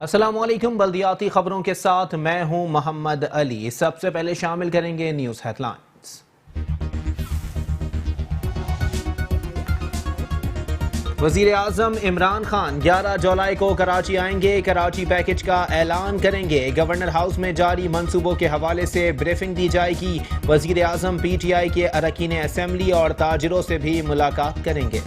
अस्सलामुअलैकुम। बल्दियाती खबरों के साथ मैं हूं मोहम्मद अली। सबसे पहले शामिल करेंगे न्यूज हेडलाइंस। वजीर आजम इमरान खान 11 जुलाई को कराची आएंगे। कराची पैकेज का ऐलान करेंगे। गवर्नर हाउस में जारी मंसूबों के हवाले से ब्रीफिंग दी जाएगी। वजीर आजम PTI के अरकान असेंबली और ताजिरों से भी मुलाकात करेंगे।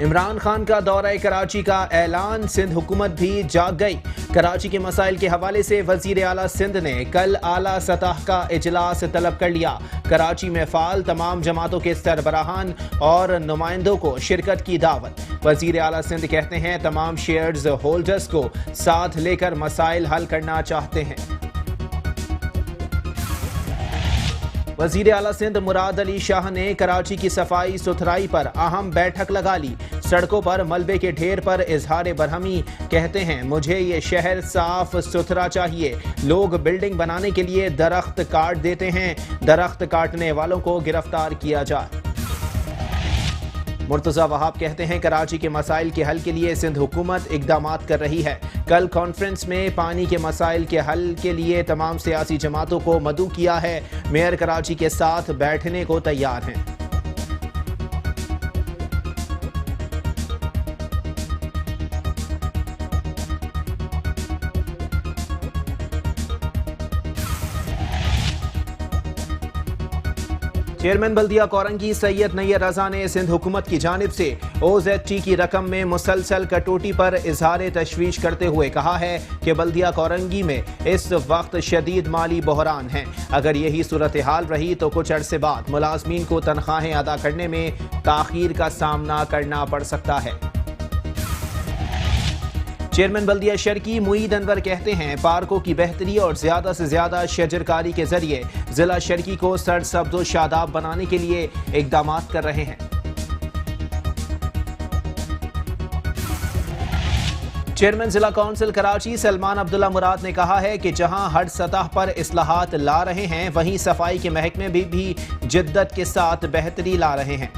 इमरान खान का दौरा कराची का ऐलान। सिंध हुकूमत भी जाग गई। कराची के मसाइल के हवाले से वजीर आला सिंध ने कल आला सतह का इजलास तलब कर लिया। कराची में फाल तमाम जमातों के सरबराहान और नुमाइंदों को शिरकत की दावत। वजीर आला सिंध कहते हैं तमाम शेयर्स होल्डर्स को साथ लेकर मसाइल हल करना चाहते हैं। वजीर आला सिंध मुराद अली शाह ने कराची की सफाई सुथराई पर अहम बैठक लगा ली। सड़कों पर मलबे के ढेर पर इजहार बरहमी। कहते हैं मुझे ये शहर साफ सुथरा चाहिए। लोग बिल्डिंग बनाने के लिए दरख्त काट देते हैं। दरख्त काटने वालों को गिरफ्तार किया जाए। मुर्तजा वहाब कहते हैं कराची के मसाइल के हल के लिए सिंध हुकूमत इकदामात कर रही है। कल कॉन्फ्रेंस में पानी के मसाइल के हल के लिए तमाम सियासी जमातों को मदऊ किया है। मेयर कराची के साथ बैठने को तैयार हैं। चेयरमैन बल्दिया कोरंगी सैयद नैयर रजा ने सिंध हुकूमत की जानिब से OZT की रकम में मुसलसल कटौती पर इजहार तशवीश करते हुए कहा है कि बल्दिया कोरंगी में इस वक्त शदीद माली बहरान है। अगर यही सूरत हाल रही तो कुछ अरसे बाद मुलाजमीन को तनख्वाहें अदा करने में ताखीर का सामना करना पड़ सकता है। चेयरमैन बल्दिया शर्की मुईद अनवर कहते हैं पार्कों की बेहतरी और ज्यादा से ज्यादा शजरकारी के जरिए जिला शर्की को सरसब्ज़ शादाब बनाने के लिए इकदामात कर रहे हैं। चेयरमैन जिला काउंसिल कराची सलमान अब्दुल्ला मुराद ने कहा है कि जहां हर सतह पर इस्लाहात ला रहे हैं वहीं सफाई के महकमे भी जिद्दत के साथ बेहतरी ला रहे हैं।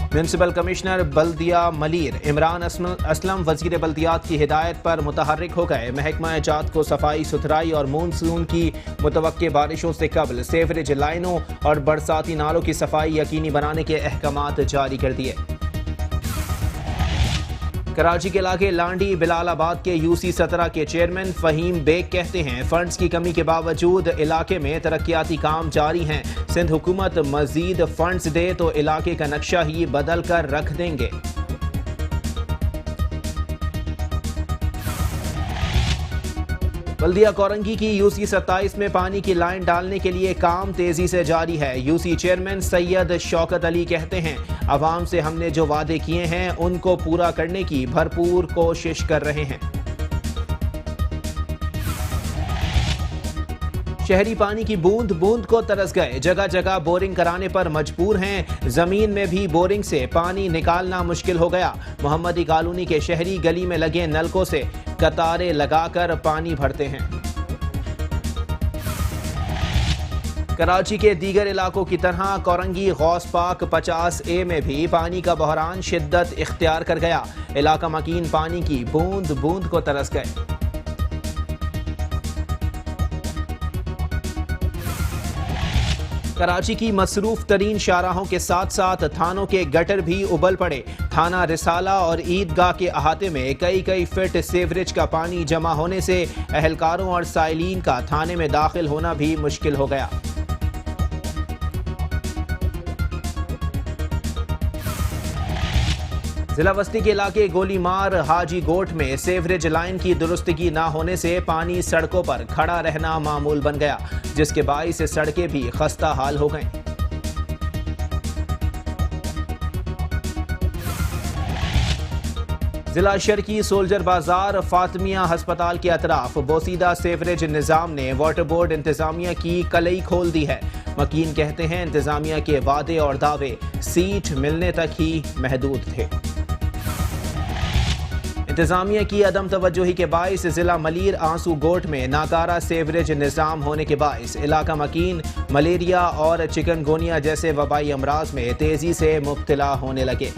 म्यूनिसिपल कमिश्नर बल्दिया मलीर इमरान असलम वजीर बल्दियात की हिदायत पर मुतहर्रिक हो गए। महकमा जात को सफाई सुथराई और मानसून की मुतवक्के बारिशों से कबल सेवरेज लाइनों और बरसाती नालों की सफाई यकीनी बनाने के अहकामात जारी कर दिए। कराची के इलाके लांडी बिलालाबाद के UC-17 के चेयरमैन फहीम बेग कहते हैं फंड्स की कमी के बावजूद इलाके में तरक्याती काम जारी हैं। सिंध हुकूमत मजीद फंड्स दे तो इलाके का नक्शा ही बदल कर रख देंगे। बल्दिया कोरंगी की UC-27 में पानी की लाइन डालने के लिए काम तेजी से जारी है। UC चेयरमैन सैयद शौकत अली कहते हैं अवाम से हमने जो वादे किए हैं उनको पूरा करने की भरपूर कोशिश कर रहे हैं। शहरी पानी की बूंद बूंद को तरस गए। जगह जगह बोरिंग कराने पर मजबूर हैं। जमीन में भी बोरिंग से पानी निकालना मुश्किल हो गया। मोहम्मदी कॉलोनी के शहरी गली में लगे नलकों से कतारें लगाकर पानी भरते हैं। कराची के दीगर इलाकों की तरह कोरंगी गौस पाक 50A में भी पानी का बहरान शिद्दत इख्तियार कर गया। इलाका मकीन पानी की बूंद बूंद को तरस गए। कराची की मसरूफ तरीन शाहराहों के साथ साथ थानों के गटर भी उबल पड़े। थाना रिसाला और ईदगाह के अहाते में कई फीट सीवरेज का पानी जमा होने से अहलकारों और साइलीन का थाने में दाखिल होना भी मुश्किल हो गया। जिला बस्ती के इलाके गोलीमार हाजी गोट में सेवरेज लाइन की दुरुस्तगी न होने से पानी सड़कों पर खड़ा रहना मामूल बन गया, जिसके बाइस सड़कें भी खस्ता हाल हो गईं। जिला शर्की सोल्जर बाजार फातमिया अस्पताल के अतराफ बोसीदा सेवरेज निजाम ने वाटर बोर्ड इंतजामिया की कलई खोल दी है। मकीन कहते हैं इंतजामिया के वादे और दावे सीट मिलने तक ही महदूद थे। इंतजामिया की अदम तवज्जोही के बाइस जिला मलीर आंसू गोट में नाकारा सेवरेज निज़ाम होने के बाइस इलाका मकीन मलेरिया और चिकनगोनिया जैसे वबाई अमराज में तेजी से मुब्तला होने लगे।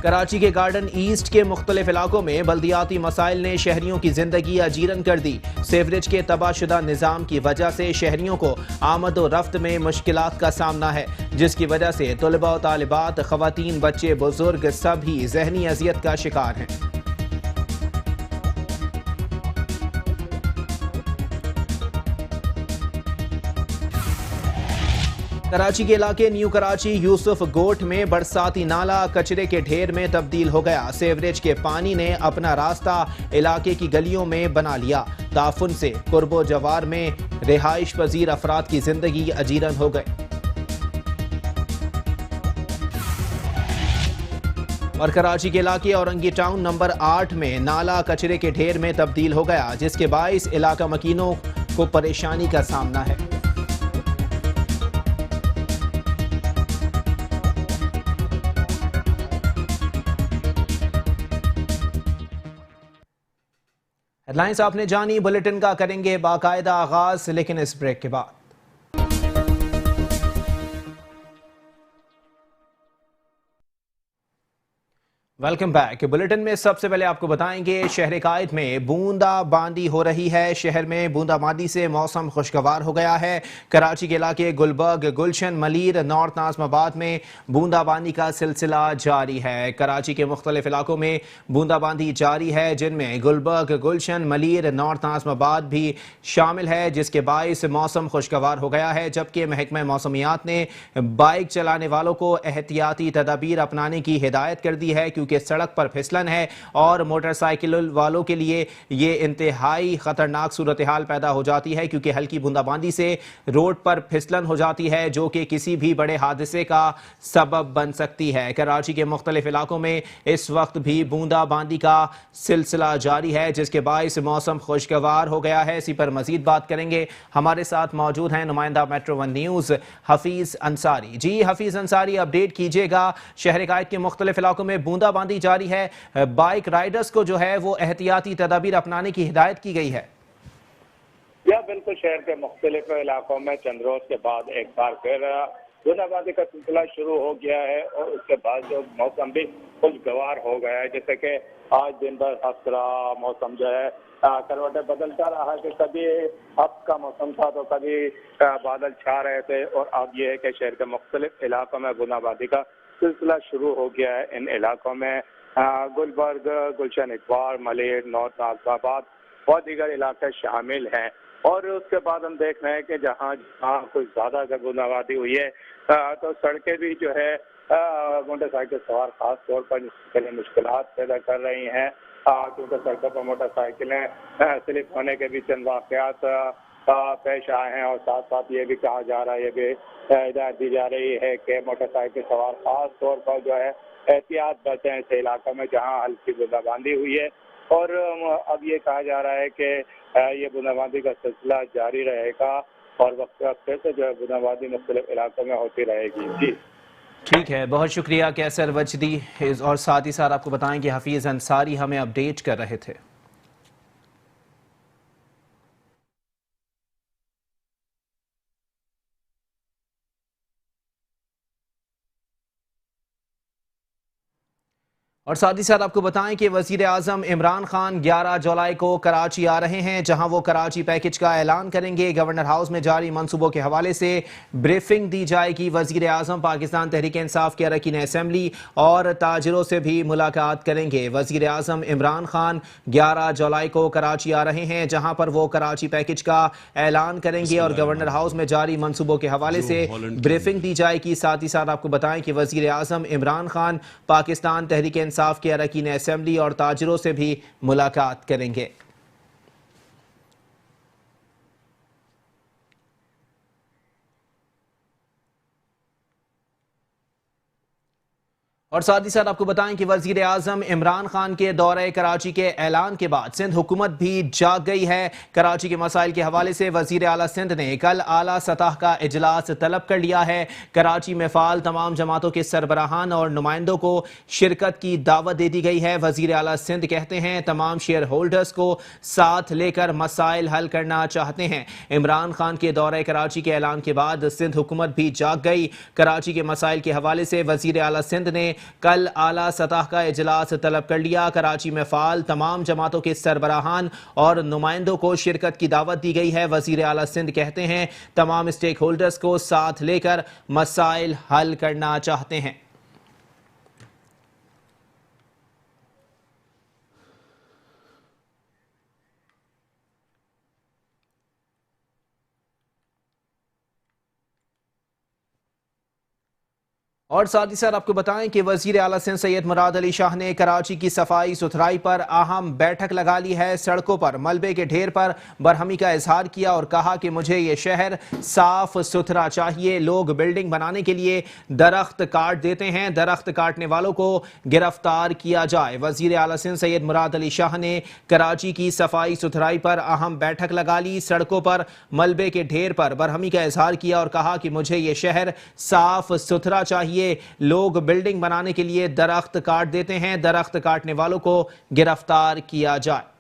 कराची के गार्डन ईस्ट के मुख्तलिफ इलाकों में बल्दियाती मसाइल ने शहरियों की जिंदगी अजीरन कर दी। सेवरेज के तबाहशुदा निज़ाम की वजह से शहरियों को आमद व रफ्त में मुश्किलात का सामना है, जिसकी वजह से तलबा व तालिबात, खवातीन, बच्चे, बुजुर्ग सभी जहनी अजियत का शिकार हैं। कराची के इलाके न्यू कराची यूसुफ गोट में बरसाती नाला कचरे के ढेर में तब्दील हो गया। सेवरेज के पानी ने अपना रास्ता इलाके की गलियों में बना लिया। ताफुन से कुर्बो जवार में रिहाइश पजीर अफराद की जिंदगी अजीरन हो गई। और कराची के इलाके औरंगी टाउन नंबर 8 में नाला कचरे के ढेर में तब्दील हो गया, जिसके बाइस इलाका मकीनों को परेशानी का सामना है। हेडलाइंस आपने जानी, बुलेटिन का करेंगे बाकायदा आगाज, लेकिन इस ब्रेक के बाद। Welcome back. बुलेटिन में सबसे पहले आपको बताएंगे शहर कायद में बूंदाबांदी हो रही है। शहर में बूंदाबांदी से मौसम खुशगवार हो गया है। कराची के इलाके गुलबर्ग, गुलशन, मलीर, नॉर्थ नाज़िमाबाद में बूंदाबांदी का सिलसिला जारी है। कराची के मुख्तलिफ इलाकों में बूंदाबांदी जारी है, जिनमें गुलबर्ग, गुलशन, मलीर, नॉर्थ नाज़िमाबाद भी शामिल है, जिसके बाइस मौसम खुशगवार हो गया है। जबकि महकमा मौसमियात ने बाइक चलाने वालों को एहतियाती तदाबीर अपनाने की हिदायत कर दी है, क्योंकि सड़क पर फिसलन है और मोटरसाइकिल वालों के लिए ये इंतहाई खतरनाक सूरत हाल पैदा हो जाती है, क्योंकि हल्की बूंदाबांदी से रोड पर फिसलन हो जाती है, जो कि किसी भी बड़े हादसे का सबब बन सकती है। कराची के मुख्तलिफ इलाकों में इस वक्त भी बूंदाबांदी का सिलसिला जारी है, जिसके बाइस मौसम खुशगवार हो गया है। इसी पर मजीद बात करेंगे। हमारे साथ मौजूद हैं नुमाइंदा metro one news Hafeez Ansari. जी हफीज अंसारी, अपडेट कीजिएगा। शहर कायद के मुख्तलिफ इलाकों में बूंदाबांदी जारी है, बाइक राइडर्स को जो है वो एहतियाती तदाबीर अपनाने की हिदायत की गई है। या बिल्कुल, शहर के मुख्तलिफ इलाकों में चंद रोज के बाद एक बार फिर बूंदाबांदी का सिलसिला शुरू हो गया है और उसके बाद जो मौसम भी खुशगवार हो गया है। जैसे कि आज दिन भर हंसरा मौसम जो है करवटें बदलता रहा कि कभी हफ्त का मौसम था तो कभी बादल छा रहे थे, और अब ये है कि शहर के मुख्तलिफ इलाकों में बूंदाबांदी का सिलसिला शुरू हो गया है। इन इलाकों में गुलबर्ग, गुलशन इकबार, मलेर, नॉर्थ नाज़िमाबाद और दीगर इलाके शामिल हैं। और उसके बाद हम देख रहे हैं कि जहाँ जहाँ कुछ ज़्यादा अगर बूंदाबांदी हुई है तो सड़कें भी जो है मोटरसाइकिल सवार खास तौर पर मुश्किलात पैदा कर रही हैं, क्योंकि सड़कों पर मोटरसाइकिलें स्लिप होने के भी चंद वाक़यात पेश आए हैं। और साथ साथ ये भी कहा जा रहा है, ये भी हिदायत दी जा रही है कि मोटरसाइकिल सवार खास तौर पर जो है एहतियात बरतें ऐसे इलाकों में जहाँ हल्की बूंदाबांदी हुई है। और अब ये कहा जा रहा है कि ये बूंदाबांदी का सिलसिला जारी रहेगा और वक्त वक्त से जो है बूंदाबांदी मुख्तलिफ इलाकों में होती रहेगी। जी ठीक है, बहुत शुक्रिया कैसर वजदी। और साथ ही साथ आपको बताएं कि हफीज अंसारी हमें अपडेट कर रहे थे। और साथ ही साथ आपको बताएं कि वजीर आजम इमरान खान 11 जुलाई को कराची आ रहे हैं, जहां वो कराची पैकेज का ऐलान करेंगे। गवर्नर हाउस में जारी मंसूबों के हवाले से ब्रीफिंग दी जाएगी। वजीर आजम पाकिस्तान तहरीक इंसाफ के अरकान असम्बली और ताजरों से भी मुलाकात करेंगे। वजीर आजम इमरान खान 11 जुलाई को कराची आ रहे हैं, जहां पर वो कराची पैकेज का ऐलान करेंगे और गवर्नर हाउस में जारी मंसूबों के हवाले से ब्रीफिंग दी जाएगी। साथ ही साथ आपको बताएं कि वजीर आजम इमरान खान पाकिस्तान तहरीक इंसाफ के अरकान असम्बली और ताजरों से भी मुलाकात करेंगे। और साथ ही साथ आपको बताएं कि वजीर आजम इमरान खान के दौरे कराची के ऐलान के बाद सिंध हुकूमत भी जाग गई है। कराची के मसाइल के हवाले से वजीर आला सिंध ने कल आला सतह का इजलास तलब कर लिया है। कराची में फाल तमाम जमातों के सरबराहान और नुमाइंदों को शिरकत की दावत दे दी गई है। वजीर आला सिंध कहते हैं तमाम शेयर होल्डर्स को साथ लेकर मसाइल हल करना चाहते हैं। इमरान खान के दौरे कराची के ऐलान के बाद सिंध हुकूमत भी जाग गई। कराची के मसाइल के हवाले से वजीर आला सिंध ने कल आला सतह का इजलास तलब कर लिया। कराची में फाल तमाम जमातों के सरबराहान और नुमाइंदों को शिरकत की दावत दी गई है। वजीर आला सिंध कहते हैं तमाम स्टेक होल्डर्स को साथ लेकर मसाइल हल करना चाहते हैं। और साथ ही साथ आपको बताएं कि वजीर आला सिंध सैयद मुराद अली शाह ने कराची की सफाई सुथराई पर अहम बैठक लगा ली है। सड़कों पर मलबे के ढेर पर बरहमी का इजहार किया और कहा कि मुझे ये शहर साफ सुथरा चाहिए। लोग बिल्डिंग बनाने के लिए दरख्त काट देते हैं, दरख्त काटने वालों को गिरफ्तार किया जाए। वजीर आला सिंध सैयद मुराद अली शाह ने कराची की सफाई सुथराई पर अहम बैठक लगा ली। सड़कों पर मलबे के ढेर पर बरहमी का इजहार किया और कहा कि मुझे ये शहर साफ सुथरा चाहिए। लोग बिल्डिंग बनाने के लिए दरख्त काट देते हैं, दरख्त काटने वालों को गिरफ्तार किया जाए।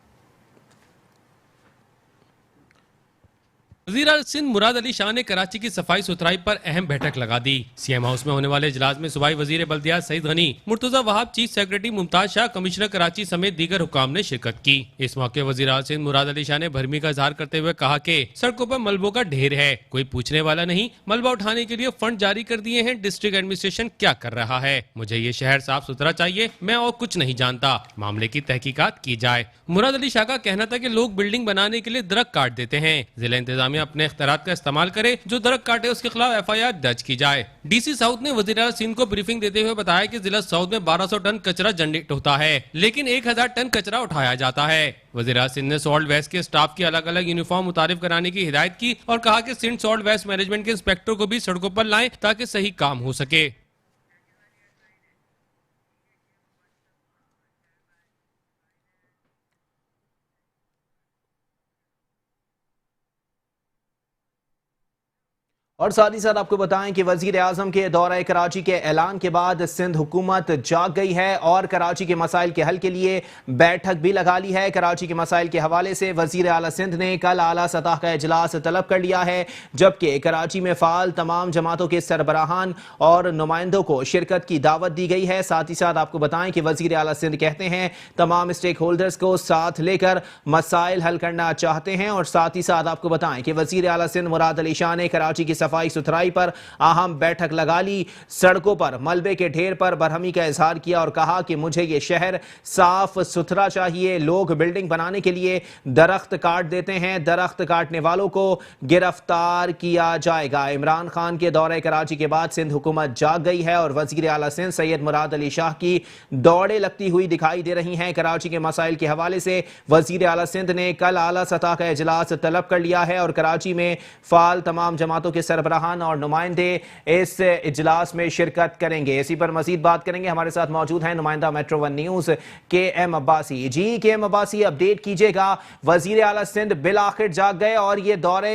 वज़ीर आला सिंध मुराद अली शाह ने कराची की सफाई सुथराई पर अहम बैठक लगा दी। सीएम हाउस में होने वाले इजलास में सूबाई वजीर बल्दियात Saeed Ghani, Murtaza Wahab, chief secretary Mumtaz Shah, commissioner Karachi समेत दीगर हुकाम ने शिरकत की। इस मौके वज़ीर आला सिंध मुराद अली शाह ने भरमी का इजहार करते हुए कहा कि सड़कों पर मलबों का ढेर है, कोई पूछने वाला नहीं। मलबा उठाने के लिए फंड जारी कर दिए हैं, डिस्ट्रिक्ट एडमिनिस्ट्रेशन क्या कर रहा है। मुझे ये शहर साफ सुथरा चाहिए, मैं और कुछ नहीं जानता। मामले की तहकीकात की जाए। मुराद अली शाह का कहना था कि लोग बिल्डिंग बनाने के लिए दरख्त काट देते हैं। जिला इंतजामिया अपने इख्तियारात का इस्तेमाल करे, जो दरख्त काटे उसके खिलाफ एफआईआर दर्ज की जाए। डीसी साउथ ने वज़ीर आला सिंध को ब्रीफिंग देते हुए बताया कि जिला साउथ में 1200 टन कचरा जनरेट होता है, लेकिन 1000 टन कचरा उठाया जाता है। वज़ीर आला सिंध ने सॉल्ट वेस्ट के स्टाफ की अलग अलग यूनिफॉर्म मुतारिफ कराने की हिदायत की और कहा कि सिंध सॉल्ट वेस्ट मैनेजमेंट के इंस्पेक्टर को भी सड़कों पर लाएं ताकि सही काम हो सके। और साथ ही साथ आपको बताएं कि वजीर आजम के दौरे कराची के ऐलान के बाद सिंध हुकूमत जाग गई है और कराची के मसाइल के हल के लिए बैठक भी लगा ली है। कराची के मसाइल के हवाले से वजीर आला सिंध ने कल आला सतह का इजलास तलब कर लिया है, जबकि कराची में फाल तमाम जमातों के सरबराहान और नुमाइंदों को शिरकत की दावत दी गई है। साथ ही साथ आपको बताएं कि वजीर आला सिंध कहते हैं तमाम स्टेक होल्डर्स को साथ लेकर मसाइल हल करना चाहते हैं। और साथ ही साथ आपको बताएं कि वजीर आला सिंध मुराद अली शाह ने कराची की सफाई सुथराई पर अहम बैठक लगा ली। सड़कों पर मलबे के ढेर पर बरहमी का इजहार किया और कहा कि मुझे ये शहर साफ सुथरा चाहिए। लोग बिल्डिंग बनाने के लिए दरख्त काट देते हैं, दरख्त काटने वालों को गिरफ्तार किया जाएगा। इमरान खान के दौरे कराची के बाद सिंध हुकूमत जाग गई है और वजीर आला सिंध सैयद मुराद अली शाह की दौड़े लगती हुई दिखाई दे रही हैं। कराची के मसाइल के हवाले से वजीर आला सिंध ने कल आला सतह का इजलास तलब कर लिया है और कराची में फाल तमाम जमातों के सरबराहान और नुमाइंदे इस इजलास में शिरकत करेंगे। इसी पर मजीद बात करेंगे। हमारे साथ मौजूद हैं नुमाइंदा metro one news KM Abbasi. जी KM अब्बासी, अपडेट कीजिएगा। वजीर आला सिंध बिल आखिर जाग गए और ये दौरे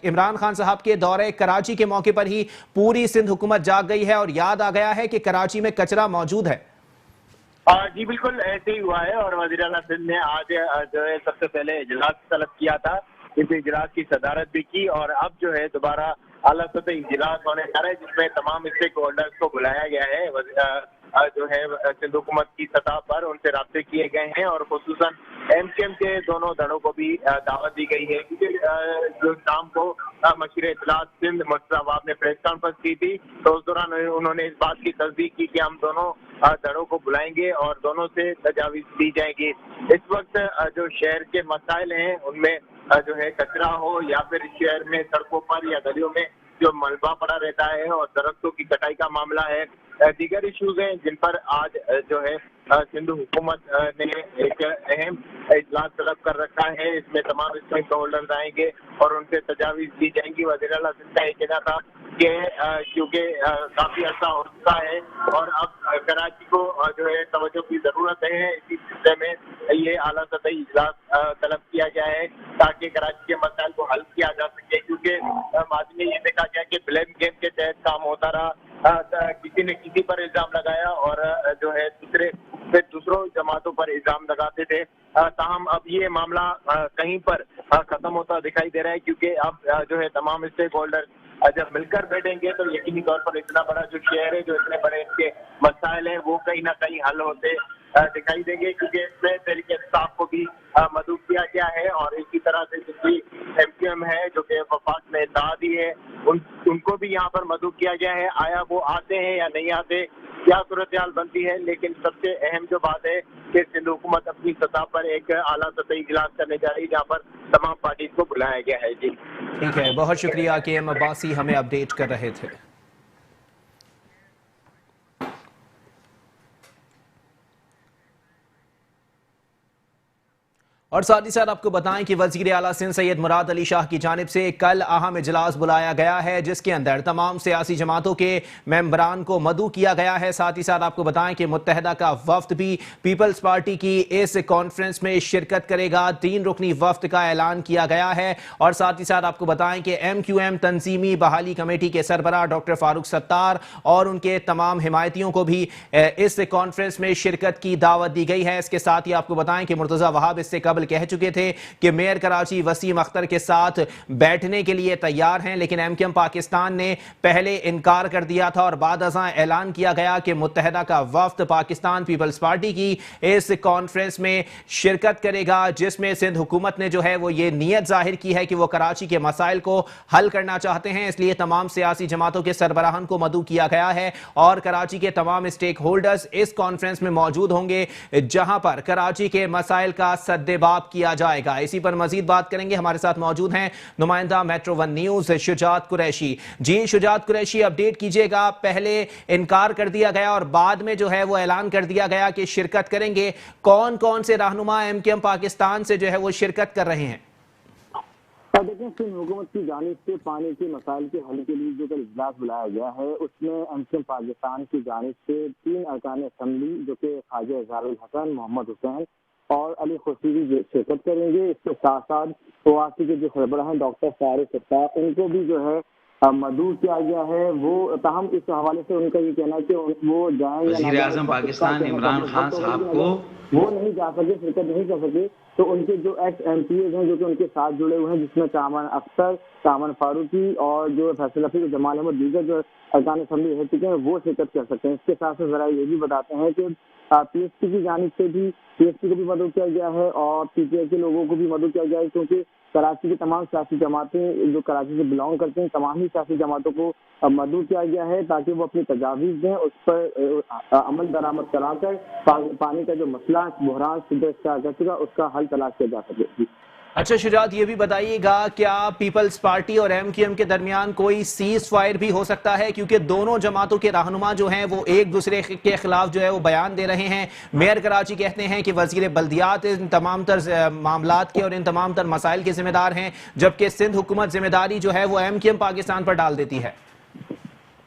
इमरान खान साहब के दौरे कराची के मौके पर ही पूरी सिंध हुकूमत जाग गई है और याद आ गया है कि कराची में कचरा मौजूद है। जी बिल्कुल ऐसे ही हुआ है और वज़ीर आला सिंध ने आज जो है सबसे पहले इजलास तलब किया था, इस इजलास की सदारत भी की और अब जो है दोबारा आला सतह इजलास होने जा रहा है जिसमें तमाम स्टेक होल्डर्स को बुलाया गया है। जो है सिंध हुकूमत की सतह पर उनसे राब्ते किए गए हैं और खुसूसन MKM के दोनों दलों को भी दावत दी गई है, क्योंकि जो शाम को मशीर इत्तलात सिंध मुर्तजा वहाब ने प्रेस कॉन्फ्रेंस की थी तो उस दौरान उन्होंने इस बात की तस्दीक की कि हम दोनों दलों को बुलाएंगे और दोनों से तजावीज दी जाएगी। इस वक्त जो शहर के मसाइल हैं उनमें जो है कचरा हो या फिर शहर में सड़कों पर या गलियों में जो मलबा पड़ा रहता है और दरख्तों की कटाई का मामला है, दीगर इश्यूज हैं जिन पर आज जो है सिंध हुकूमत ने एक अहम इजलास तलब कर रखा है। इसमें तमाम स्टेक होल्डर्स आएंगे और उनसे तजावीज़ दी जाएंगी। वज़ीर आला सिंध का ये कहना था कि क्योंकि काफ़ी अर्सा हो चुका है और अब कराची को जो है तवज्जो की ज़रूरत है, इसी सिलसिले में ये आला सतही इजलास तलब किया गया है ताकि कराची के मसाइल को हल किया जा सके। क्योंकि माजी में ये देखा गया कि ब्लेम गेम के तहत काम होता रहा, किसी ने किसी पर इल्जाम लगाया और जो है दूसरों जमातों पर इल्जाम लगाते थे। ताहम अब ये मामला कहीं पर खत्म होता दिखाई दे रहा है, क्योंकि अब जो है तमाम स्टेक होल्डर जब मिलकर बैठेंगे तो यकीनी तौर पर इतना बड़ा जो शहर है, जो इतने बड़े इसके मसाइल हैं, वो कहीं ना कहीं हल होते दिखाई देंगे। क्योंकि इसमें तहरीक इंसाफ को भी मदऊ किया गया है और इसी तरह से जितनी MQM है जो कि वफाक में इत्तेहादी है, उनको भी यहाँ पर मदऊ किया गया है। आया वो आते हैं या नहीं आते, क्या सूरत हाल बनती है, लेकिन सबसे अहम जो बात है कि सिंध हुकूमत अपनी सतह पर एक आला सतही इजलास करने जा रही है जहाँ पर तमाम पार्टी को बुलाया गया है। जी ठीक है, बहुत शुक्रिया KM अब्बासी हमें अपडेट कर रहे थे। और साथ ही साथ आपको बताएं कि वजीर आला सिंध सैयद मुराद अली शाह की जानिब से कल अहम इजलास बुलाया गया है, जिसके अंदर तमाम सियासी जमातों के मेंबरान को मदऊ किया गया है। साथ ही साथ आपको बताएं कि मुत्तहदा का वफ्द भी पीपल्स पार्टी की इस कॉन्फ्रेंस में शिरकत करेगा। 3 रुकनी वफ्द का ऐलान किया गया है। और साथ ही साथ आपको बताएं कि MQM तंजीमी बहाली कमेटी के सरबराह डॉक्टर फारूक सत्तार और उनके तमाम हिमायतियों को भी इस कॉन्फ्रेंस में शिरकत की दावत दी गई है। इसके साथ ही आपको बताएं कि मुर्तजा वहाब इससे कबल कह चुके थे कि मेयर कराची वसीम अख्तर के साथ बैठने के लिए तैयार हैं, लेकिन MQM पाकिस्तान ने पहले इनकार कर दिया था और बाद अज़ां ऐलान किया गया कि मुत्तहदा का वफ्द पाकिस्तान पीपल्स पार्टी की इस कॉन्फ्रेंस में शिरकत करेगा, जिसमें सिंध हुकूमत ने जो है वो ये नीयत जाहिर की है कि वो कराची के मसाइल को हल करना चाहते हैं। इसलिए तमाम सियासी जमातों के सरबराहान को मदऊ किया गया है और कराची के तमाम स्टेक होल्डर्स इस कॉन्फ्रेंस में मौजूद होंगे, जहां पर कराची के मसाइल का सद्देबाब किया जाएगा। इसी पर मजीद बात करेंगे। हमारे साथ मौजूद हैं नुमाइंदा मेट्रो 1 न्यूज शुजात कुरैशी। जी शुजात कुरैशी, अपडेट कीजिएगा। पहले इनकार कर दिया गया और बाद में जो है वो ऐलान कर दिया गया कि शिरकत करेंगे। कौन कौन से रहनुमा MQM पाकिस्तान से जो है वो शिरकत कर रहे हैं? देखिए, सिंध हुकूमत की जानिब से पानी के मसाइल के हल के लिए जो कल इजलास बुलाया गया है, उसमें MQM पाकिस्तान की जानिब से 3 अरकान असम्बली जो कि ख्वाजा इजहारुल हसन, मोहम्मद हुसैन और अली खुशीरी शिरकत करेंगे। इसके साथ साथ ओआसी के जो सरबराह हैं डॉक्टर फारूक सत्तार, उनको भी जो है मदऊ किया गया है। वो ताहम इस हवाले से उनका ये कहना है कि वो जाएं या वज़ीर आज़म पाकिस्तान इमरान खान साहब को वो नहीं जा सके, शिरकत नहीं कर सके, तो उनके जो ex-MPs हैं जो कि उनके साथ जुड़े हुए हैं, जिसमें कामन अख्तर, कामन फारूकी और जो फैसल हफीज, जमाल अहमद, दीगर जो अरकान असम्बली रह चुके हैं, वो शिरकत कर सकते हैं। इसके साथ साथ जरा ये भी बताते हैं कि PSP की जानिब से भी PSP को भी मदऊ किया गया है और PTI के लोगों को भी मदऊ किया गया है, क्योंकि कराची की तमाम सियासी जमातें जो कराची से बिलोंग करते हैं, तमाम ही सियासी जमातों को मदऊ किया गया है ताकि वो अपनी तजावीज़ दें, उस पर अमल दरामद कराकर पानी का जो मसला बहरान उसका हल तलाश किया जा सके। अच्छा शुजात, ये भी बताइएगा, क्या पीपल्स पार्टी और MQM के दरमियान कोई सीज फायर भी हो सकता है? क्योंकि दोनों जमातों के रहनुमा जो हैं वो एक दूसरे के खिलाफ जो है वो बयान दे रहे हैं। मेयर कराची कहते हैं कि वजीर बल्दियात इन तमाम तर मामलात के और इन तमाम तर मसाइल के जिम्मेदार हैं, जबकि सिंध हुकूमत जिम्मेदारी जो है वो MQM पाकिस्तान पर डाल देती है।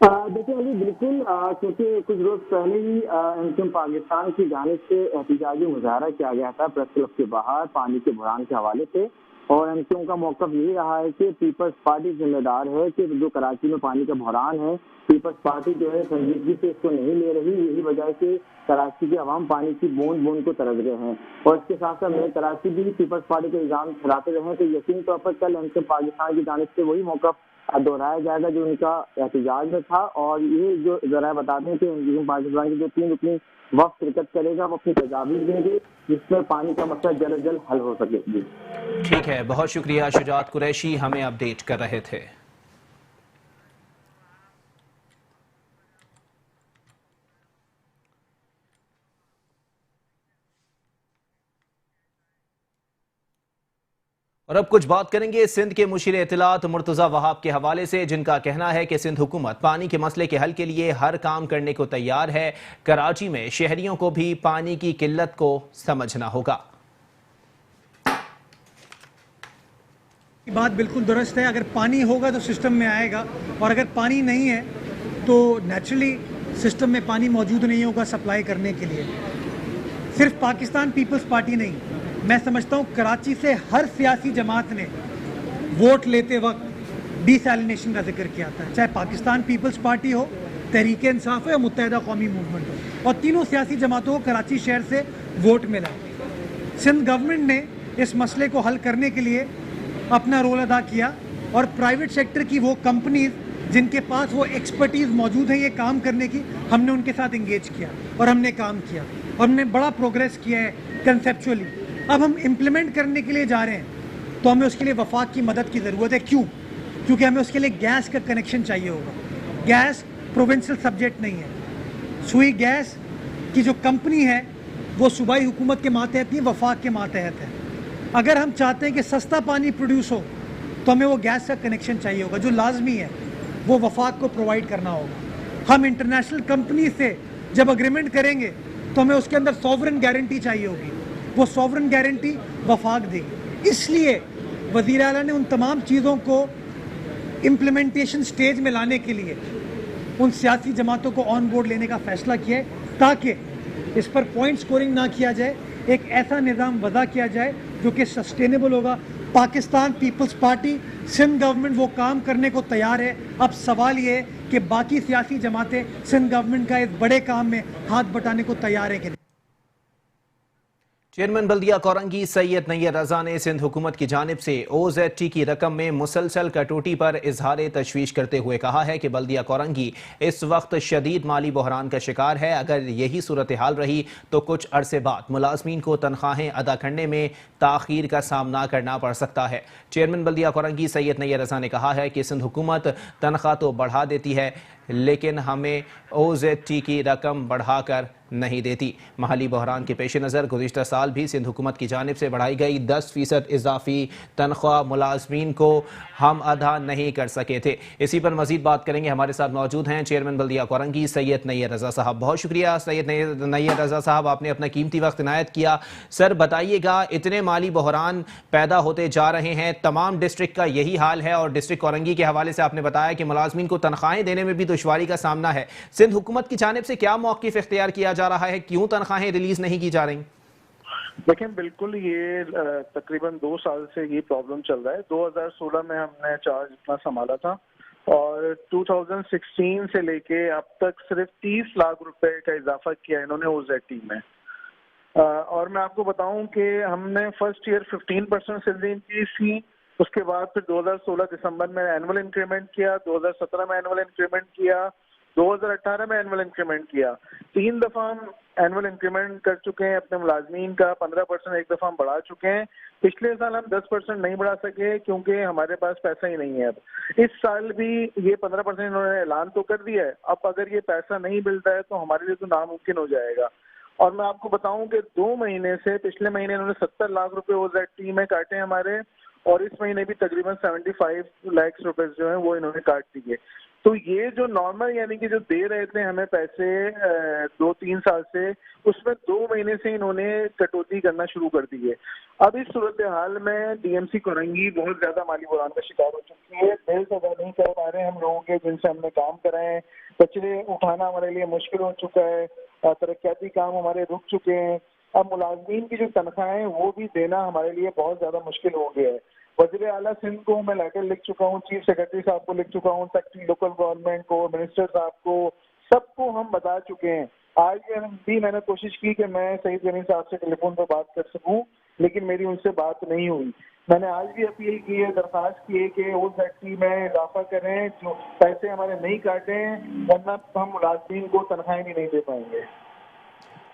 देखिए अली, बिल्कुल, क्योंकि कुछ रोज पहले ही MQM पाकिस्तान की जानिब से एहतजाजी मुजाहरा किया गया था प्रेस क्लब के बाहर पानी के बहरान के हवाले से, और MQM का मौक़िफ़ यही रहा है कि पीपल्स पार्टी जिम्मेदार है कि जो कराची में पानी का बहरान है, पीपल्स पार्टी जो है संजीदगी से इसको नहीं ले रही। यही वजह है कि कराची के अवाम पानी की बूंद बूंद को तरस रहे हैं। और इसके साथ साथ मेयर कराची भी पीपल्स पार्टी के इल्ज़ाम ठहराते रहे हैं, तो यकीनी तौर पर कल MQM पाकिस्तान की जानिब से वही मौक़िफ़ दोहराया जाएगा जो उनका एहतजाज में था। और ये जो जरा बताते हैं कि पाकिस्तान की जो 3 रुकनी वक्त शिरकत करेगा, वो अपनी तजावीज़ देंगे जिसमें पानी का मसला जल्द जल्द हल हो सके। ठीक है, बहुत शुक्रिया शुजात कुरैशी, हमें अपडेट कर रहे थे। और अब कुछ बात करेंगे सिंध के मुशीर इत्तलात मुर्तज़ा वहाब के हवाले से, जिनका कहना है कि सिंध हुकूमत पानी के मसले के हल के लिए हर काम करने को तैयार है। कराची में शहरियों को भी पानी की किल्लत को समझना होगा। बात बिल्कुल दुरुस्त है। अगर पानी होगा तो सिस्टम में आएगा, और अगर पानी नहीं है तो नेचुरली सिस्टम में पानी मौजूद नहीं होगा सप्लाई करने के लिए। सिर्फ पाकिस्तान पीपल्स पार्टी नहीं, मैं समझता हूँ कराची से हर सियासी जमात ने वोट लेते वक्त डिसैलिनेशन का जिक्र किया था, चाहे पाकिस्तान पीपल्स पार्टी हो, तहरीक इंसाफ हो या मुत्तहिदा कौमी मूवमेंट हो, और तीनों सियासी जमातों को कराची शहर से वोट मिला। सिंध गवर्नमेंट ने इस मसले को हल करने के लिए अपना रोल अदा किया, और प्राइवेट सेक्टर की वो कंपनीज जिनके पास वो एक्सपर्टीज़ मौजूद है ये काम करने की, हमने उनके साथ इंगेज किया और हमने काम किया और हमने बड़ा प्रोग्रेस किया है कंसेप्चुअली। अब हम इम्प्लीमेंट करने के लिए जा रहे हैं तो हमें उसके लिए वफाक की मदद की ज़रूरत है। क्यों? क्योंकि हमें उसके लिए गैस का कनेक्शन चाहिए होगा। गैस प्रोविंशियल सब्जेक्ट नहीं है। सुई गैस की जो कंपनी है वो सूबाई हुकूमत के मातहत नहीं, वफाक के मातहत है। अगर हम चाहते हैं कि सस्ता पानी प्रोड्यूस हो तो हमें वो गैस का कनेक्शन चाहिए होगा, जो लाजमी है वो वफाक को प्रोवाइड करना होगा। हम इंटरनेशनल कंपनी से जब अग्रीमेंट करेंगे तो हमें उसके अंदर सॉवरन गारंटी चाहिए होगी, वो सॉवरन गारंटी वफाक देगी। इसलिए वज़ीर आला ने उन तमाम चीज़ों को इम्प्लीमेंटेशन स्टेज में लाने के लिए उन सियासी जमातों को ऑन बोर्ड लेने का फ़ैसला किया है, ताकि इस पर पॉइंट स्कोरिंग ना किया जाए, एक ऐसा निज़ाम वज़ा किया जाए जो कि सस्टेनेबल होगा। पाकिस्तान पीपल्स पार्टी सिंध गवर्नमेंट वो काम करने को तैयार है। अब सवाल ये है कि बाकी सियासी जमातें सिंध गवर्नमेंट का इस बड़े काम में हाथ बटाने को तैयार है कि नहीं। चेयरमैन बल्दिया कोरंगी सैयद नैयर रजा ने सिंध हुकूमत की जानिब से OZT की रकम में मुसलसल कटौती पर इजहार तशवीश करते हुए कहा है कि बल्दिया कोरंगी इस वक्त शदीद माली बहरान का शिकार है। अगर यही सूरत हाल रही तो कुछ अरसे बाद मुलाजमीन को तनख्वाहें अदा करने में ताखीर का सामना करना पड़ सकता है। चेयरमैन बल्दिया कोरंगी सैयद नैयर रजा ने कहा है कि सिंध हुकूमत तनख्वाह तो बढ़ा देती है लेकिन हमें OZT की रकम बढ़ाकर नहीं देती। माली बहरान के पेश नज़र गुज़िश्ता साल भी सिंध हुकूमत की जानिब से बढ़ाई गई 10% इजाफी तनख्वाह मुलाजमीन को हम अदा नहीं कर सके थे। इसी पर मजीद बात करेंगे। हमारे साथ मौजूद हैं चेयरमैन बल्दिया कोरंगी सैयद नैयर रजा साहब। बहुत शुक्रिया सैयद नैयर रजा साहब, आपने अपना कीमती वक्त इनायत किया। सर बताइएगा, इतने माली बहरान पैदा होते जा रहे हैं, तमाम डिस्ट्रिक्ट का यही हाल है और डिस्ट्रिक्ट कोरंगी के हवाले से आपने बताया कि मुलाजमीन को तनख्वाहें देने में भी दुश्वारी का सामना है। सिंध हुकूमत की जानिब से क्या मौक़िफ़ इख्तियार किया जा रहा है, क्यों तनख्वाहें रिलीज नहीं की जा रही? देखें, बिल्कुल ये तकरीबन 2 साल से ये प्रॉब्लम चल रहा है। 2016 में हमने चार्ज इतना संभाला था और 2016 से लेके अब तक सिर्फ 30 लाख रुपए का इजाफा किया इन्होंने OZT में। और मैं आपको बताऊं कि हमने फर्स्ट ईयर 15% सैलरी इंक्रीज की, उसके बाद फिर 2016 दिसंबर में एनुअल इंक्रीमेंट किया, 2017 में एनुअल इंक्रीमेंट किया, 2018 में एनुअल इंक्रीमेंट किया। 3 दफा हम एनुअल इंक्रीमेंट कर चुके हैं अपने मुलाजमीन का। 15% एक दफा हम बढ़ा चुके हैं। पिछले साल हम 10% नहीं बढ़ा सके क्योंकि हमारे पास पैसा ही नहीं है। अब इस साल भी ये 15% इन्होंने ऐलान तो कर दिया है। अब अगर ये पैसा नहीं मिलता है तो हमारे लिए तो नामुमकिन हो जाएगा। और मैं आपको बताऊं कि 2 महीने से, पिछले महीने इन्होंने 70 लाख रुपए OZT में काटे हमारे, और इस महीने भी तकरीबन 75 लाख रुपए जो है वो इन्होंने काट दिए। तो ये जो नॉर्मल यानी कि जो दे रहे थे हमें पैसे 2-3 साल से, उसमें 2 महीने से इन्होंने कटौती करना शुरू कर दी है। अब इस सूरत हाल में DMC कोरंगी बहुत ज्यादा माली बहरान का शिकार हो चुकी है। बिल अदा नहीं कर पा रहे हम लोगों के जिनसे हमने काम कराए हैं। कचरे उठाना हमारे लिए मुश्किल हो चुका है। तरक्याती काम हमारे रुक चुके हैं। अब मुलाजमीन की जो तनख्वाहें हैं वो भी देना हमारे लिए बहुत ज्यादा मुश्किल हो गया है। वज़ीर आला सिंध को मैं लेटर लिख चुका हूँ, चीफ सेक्रेटरी साहब को लिख चुका हूँ, सेक्रेटरी लोकल गवर्नमेंट को, मिनिस्टर साहब को, सबको हम बता चुके हैं। आज भी मैंने कोशिश की कि मैं सईद गनी साहब से टेलीफोन पर बात कर सकूं, लेकिन मेरी उनसे बात नहीं हुई। मैंने आज भी अपील की है, दरख्वास्त की है कि OZT में इजाफा करें, जो पैसे हमारे नहीं काटें, वरना हम मुलाजमीन को तनख्वाहें भी नहीं दे पाएंगे।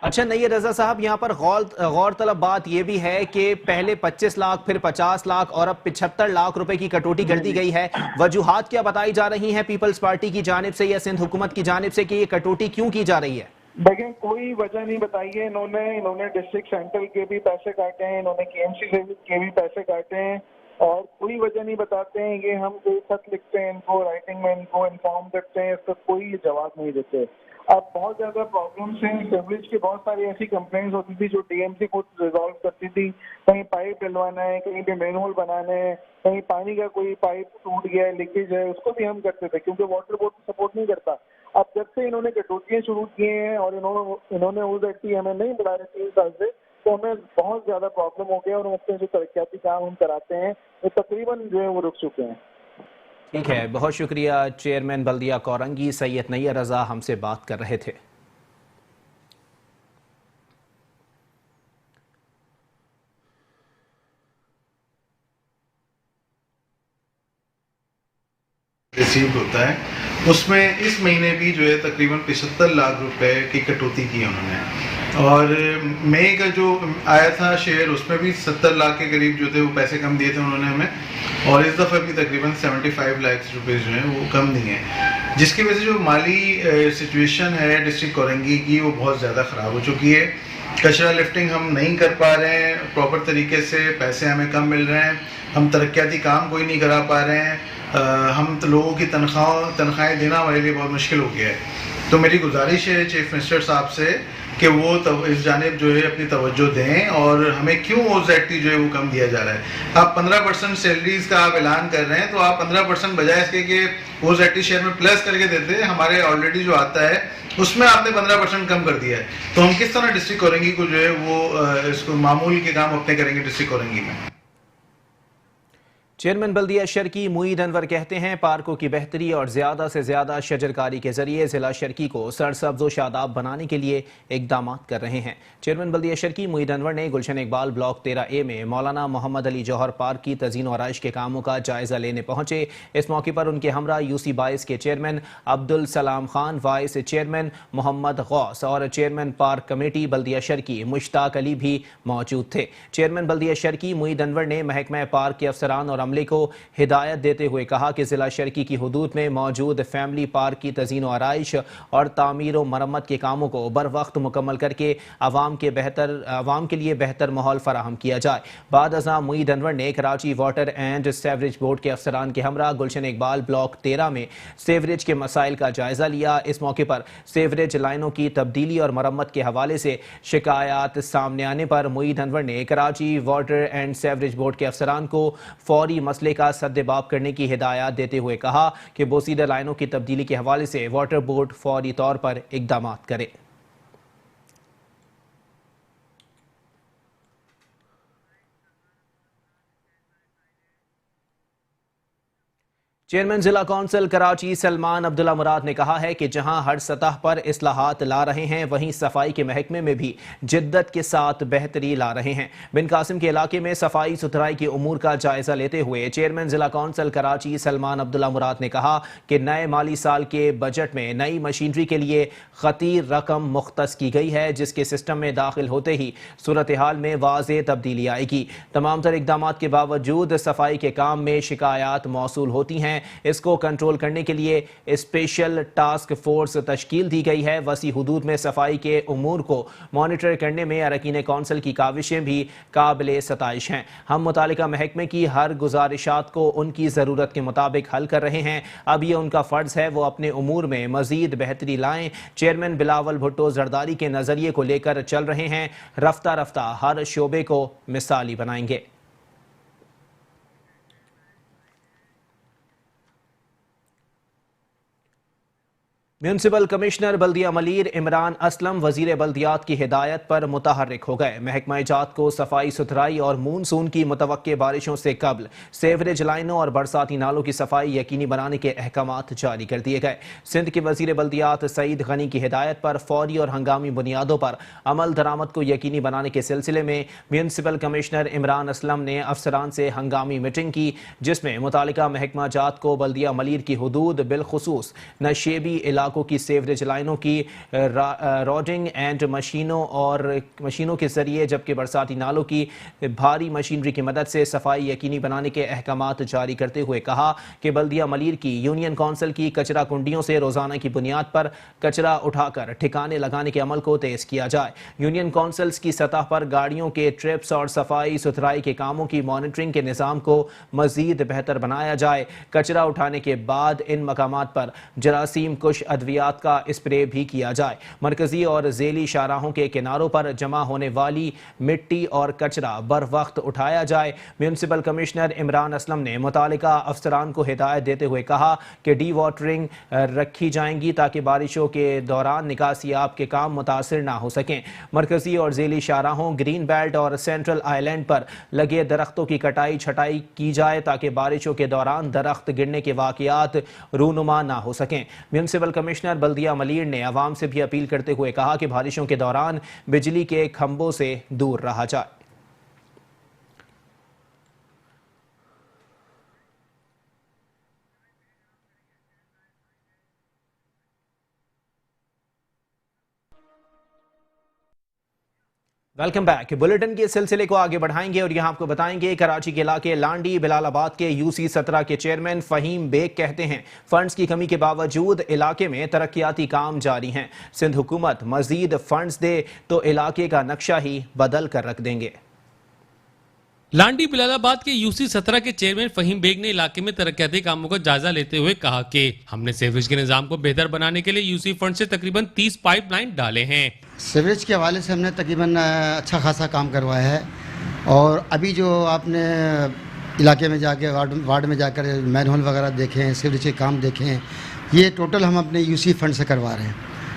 अच्छा नैयर रजा साहब, यहाँ पर गौरतलब बात यह भी है कि पहले 25 लाख, फिर 50 लाख और अब 75 लाख रुपए की कटौती कर दी गई है। वजूहात क्या बताई जा रही हैं पीपल्स पार्टी की जानिब से या सिंध हुकूमत की जानिब से कि ये कटौती क्यों की जा रही है? देखें, कोई वजह नहीं बताई है इन्होंने डिस्ट्रिक्ट सेंट्रल के भी पैसे काटे हैं, इन्होंने KMC के भी पैसे काटे हैं और कोई वजह नहीं बताते हैं। ये हम कोई खत लिखते हैं इनको, राइटिंग में इनको इन्फॉर्म करते हैं, इसका कोई जवाब नहीं देते। अब बहुत ज्यादा प्रॉब्लम्स हैं। सीवरेज की बहुत सारी ऐसी कंप्लेंट्स होती थी जो डीएमसी खुद रिजॉल्व करती थी। कहीं पाइप डलवाना है, कहीं पे मैनहोल बनाना है, कहीं पानी का कोई पाइप टूट गया है, लीकेज है, उसको भी हम करते थे क्योंकि वाटर बोर्ड सपोर्ट नहीं करता। अब जब से इन्होंने कटौतियां शुरू किए हैं और इन्होंने ओजेटी हमें नहीं बुला रहे 3 साल से, तो हमें बहुत ज्यादा प्रॉब्लम हो गया और अपने जो तरक्याती काम हम कराते हैं वो तकरीबन जो है वो रुक चुके हैं। ठीक है, बहुत शुक्रिया। चेयरमैन बल्दिया कोरंगी सैयद नैयर रजा हमसे बात कर रहे थे। रिसीव होता है उसमें इस महीने भी जो है तकरीबन 75 लाख रुपए की कटौती की उन्होंने, और मई का जो आया था शेयर उसमें भी 70 लाख के करीब जो थे वो पैसे कम दिए थे उन्होंने हमें, और इस दफ़ा भी तकरीबन 75 लाख रुपए जो हैं वो कम दिए हैं, जिसकी वजह से जो माली सिचुएशन है डिस्ट्रिक्ट कोरंगी की वो बहुत ज़्यादा ख़राब हो चुकी है। कचरा लिफ्टिंग हम नहीं कर पा रहे हैं प्रॉपर तरीके से, पैसे हमें कम मिल रहे हैं, हम तरक्याती काम कोई नहीं करा पा रहे हैं, हम तो लोगों की तनख्वाहें देना हमारे लिए बहुत मुश्किल हो गया है। तो मेरी गुजारिश है चीफ मिनिस्टर साहब से कि वो इस जानिब जो है अपनी तवज्जो दें, और हमें क्यों ओजेटी जो है वो कम दिया जा रहा है। आप 15% सैलरीज का आप ऐलान कर रहे हैं, तो आप 15% बजाय इसके कि ओजेटी शेयर में प्लस करके देते हैं, हमारे ऑलरेडी जो आता है उसमें आपने 15% कम कर दिया है, तो हम किस तरह डिस्ट्रिक्ट कोरंगी को जो है वो इसको मामूल के काम अपने करेंगे डिस्ट्रिक्ट कोरंगी में। चेयरमैन बल्दिया शर्की मुईद अनवर कहते हैं पार्कों की बेहतरी और ज़्यादा से ज़्यादा शजरकारी के जरिए ज़िला शर्की को सरसब्ज़ व शादाब बनाने के लिए इक़दाम कर रहे हैं। चेयरमैन बल्दिया शर्की मुईद अनवर ने गुलशन इकबाल ब्लॉक 13A में मौलाना मोहम्मद अली जौहर पार्क की तज़ीन व आराइश के कामों का जायज़ा लेने पहुंचे। इस मौके पर उनके हमरा यूसी बाइस के chairman Abdul Salam Khan, vice chairman Mohammad Ghaus और चेयरमैन पार्क कमेटी बल्दिया शर्की मुश्ताक अली भी मौजूद थे। चेयरमैन बल्दिया शर्की मुईद अनवर ने महकमा पार्क के अफसरान और अमले को हिदायत देते हुए कहा कि जिला शर्की की हुदूद में मौजूद फैमिली पार्क की तज़ीन व आराइश और तामीर व मरम्मत के कामों को बर वक्त मुकम्मल करके आवाम के लिए बेहतर माहौल फराहम किया जाए। बाद अज़ा मुईद अनवर ने Karachi water and sewerage board के अफसरान के हमरा गुलशन इकबाल ब्लॉक 13 में सेवरेज के मसाइल का जायजा लिया। इस मौके पर सेवरेज लाइनों की तब्दीली और मरम्मत के हवाले से शिकायत सामने आने पर मुईद अनवर ने Karachi water and sewerage board के अफसरान को फौरी मसले का सद्देबाब करने की हिदायत देते हुए कहा कि बोसीदा लाइनों की तब्दीली के हवाले से वाटर बोर्ड फौरी तौर पर इक़दाम करे। चेयरमैन जिला कौंसिल कराची सलमान अब्दुल्ला मुराद ने कहा है कि जहां हर सतह पर इस्लाहात ला रहे हैं, वहीं सफाई के महकमे में भी जिद्दत के साथ बेहतरी ला रहे हैं। बिन कासिम के इलाके में सफाई सुथराई के उमूर का जायजा लेते हुए चेयरमैन जिला कौंसिल कराची सलमान अब्दुल्ला मुराद ने कहा कि नए माली साल के बजट में नई मशीनरी के लिए खतीर रकम मुख्तस की गई है, जिसके सिस्टम में दाखिल होते ही सूरत हाल में वाज़ेह तब्दीली आएगी। तमाम तर इक़दाम के बावजूद सफाई के काम में शिकायत मौसूल होती हैं। इसको कंट्रोल करने के लिए स्पेशल टास्क फोर्स तश्कील दी गई है। वसी हुदूद में सफाई के उमूर को मॉनिटर करने में अरकीन कौंसिल की काविशें भी काबिल सताइश हैं। हम मुतालिका महकमे की हर गुजारिशात को उनकी ज़रूरत के मुताबिक हल कर रहे हैं। अब ये उनका फ़र्ज़ है वो अपने उमूर में मज़ीद बेहतरी लाएँ। चेयरमैन बिलावल भुट्टो जरदारी के नज़रिए को लेकर चल रहे हैं, रफ्ता रफ्ता हर शोबे को मिसाली बनाएंगे। म्यूनसिपल कमिश्नर बल्दिया मलीर इमरान असलम वजीर बल्दियात की हिदायत पर मुतहर्रिक हो गए। महकमा जात को सफाई सुथराई और मानसून की मुतवक्के बारिशों से कबल सेवरेज लाइनों और बरसाती नालों की सफाई यकीनी बनाने के अहकामात जारी कर दिए गए। सिंध के वजीर बल्दियात सईद गनी की हिदायत पर फौरी और हंगामी बुनियादों पर अमल दरामद को यकीनी बनाने के सिलसिले में म्यूनसिपल कमिश्नर इमरान असलम ने अफसरान से हंगामी मीटिंग की, जिसमें मुतालिका महकमा जात को बल्दिया मलीर की हुदूद बिलखुसूस नशेबी इलाकों की सेवरेज लाइनों की रोडिंग एंड मशीनों के जरिए, जबकि बरसाती नालों की भारी मशीनरी की मदद से सफाई यकीनी बनाने के अहकामात जारी करते हुए कहा कि बल्दिया मलीर की यूनियन कौंसिल की कचरा कुंडियों से रोजाना की बुनियाद पर कचरा उठाकर ठिकाने लगाने के अमल को तेज किया जाए। यूनियन कौंसिल्स की सतह पर गाड़ियों के ट्रिप्स और सफाई सुथराई के कामों की मॉनिटरिंग के निज़ाम को मजीद बेहतर बनाया जाए। कचरा उठाने के बाद इन मकामात पर जरासीम कुश अद्वियात का स्प्रे भी किया जाए। मरकजी और ज़ेली शाहराहों के किनारों पर जमा होने वाली मिट्टी और कचरा बर वक्त उठाया जाए। म्यूनसिपल कमिश्नर इमरान असलम ने मुतालिका अफसरान को हिदायत देते हुए कहा कि डी वाटरिंग रखी जाएंगी ताकि बारिशों के दौरान निकासियाब के काम मुतासिर ना हो सकें। मरकजी और ज़ेली शाहराहों, ग्रीन बेल्ट और सेंट्रल आइलैंड पर लगे दरख्तों की कटाई छटाई की जाए ताकि बारिशों के दौरान दरख्त गिरने के वाक़यात रूनुमा ना हो सकें। म्यूनसिपल कमिश्नर बल्दिया मलीर ने आवाम से भी अपील करते हुए कहा कि बारिशों के दौरान बिजली के खंभों से दूर रहा जाए। Welcome back. बुलेटिन के सिलसिले को आगे बढ़ाएंगे और यहां आपको बताएंगे कराची के इलाके लांडी बिलालाबाद के UC-17 के चेयरमैन फहीम बेग कहते हैं फंड्स की कमी के बावजूद इलाके में तरक्याती काम जारी हैं। सिंध हुकूमत मजीद फंड्स दे तो इलाके का नक्शा ही बदल कर रख देंगे। लांडी बिलालाबाद के UC-17 के चेयरमैन फहीम बेग ने इलाके में तरक्याती कामों का जायजा लेते हुए कहा कि हमने सीवरेज के निजाम को बेहतर बनाने के लिए UC फंड से तकरीबन 30 पाइपलाइन डाले हैं। सीवरेज के हवाले से हमने तकरीबन अच्छा खासा काम करवाया है और अभी जो आपने इलाके में जाके वार्ड में जाकर मैनहोल वगैरह देखें, सीवरेज के काम देखें, ये टोटल हम अपने UC फंड से करवा रहे हैं,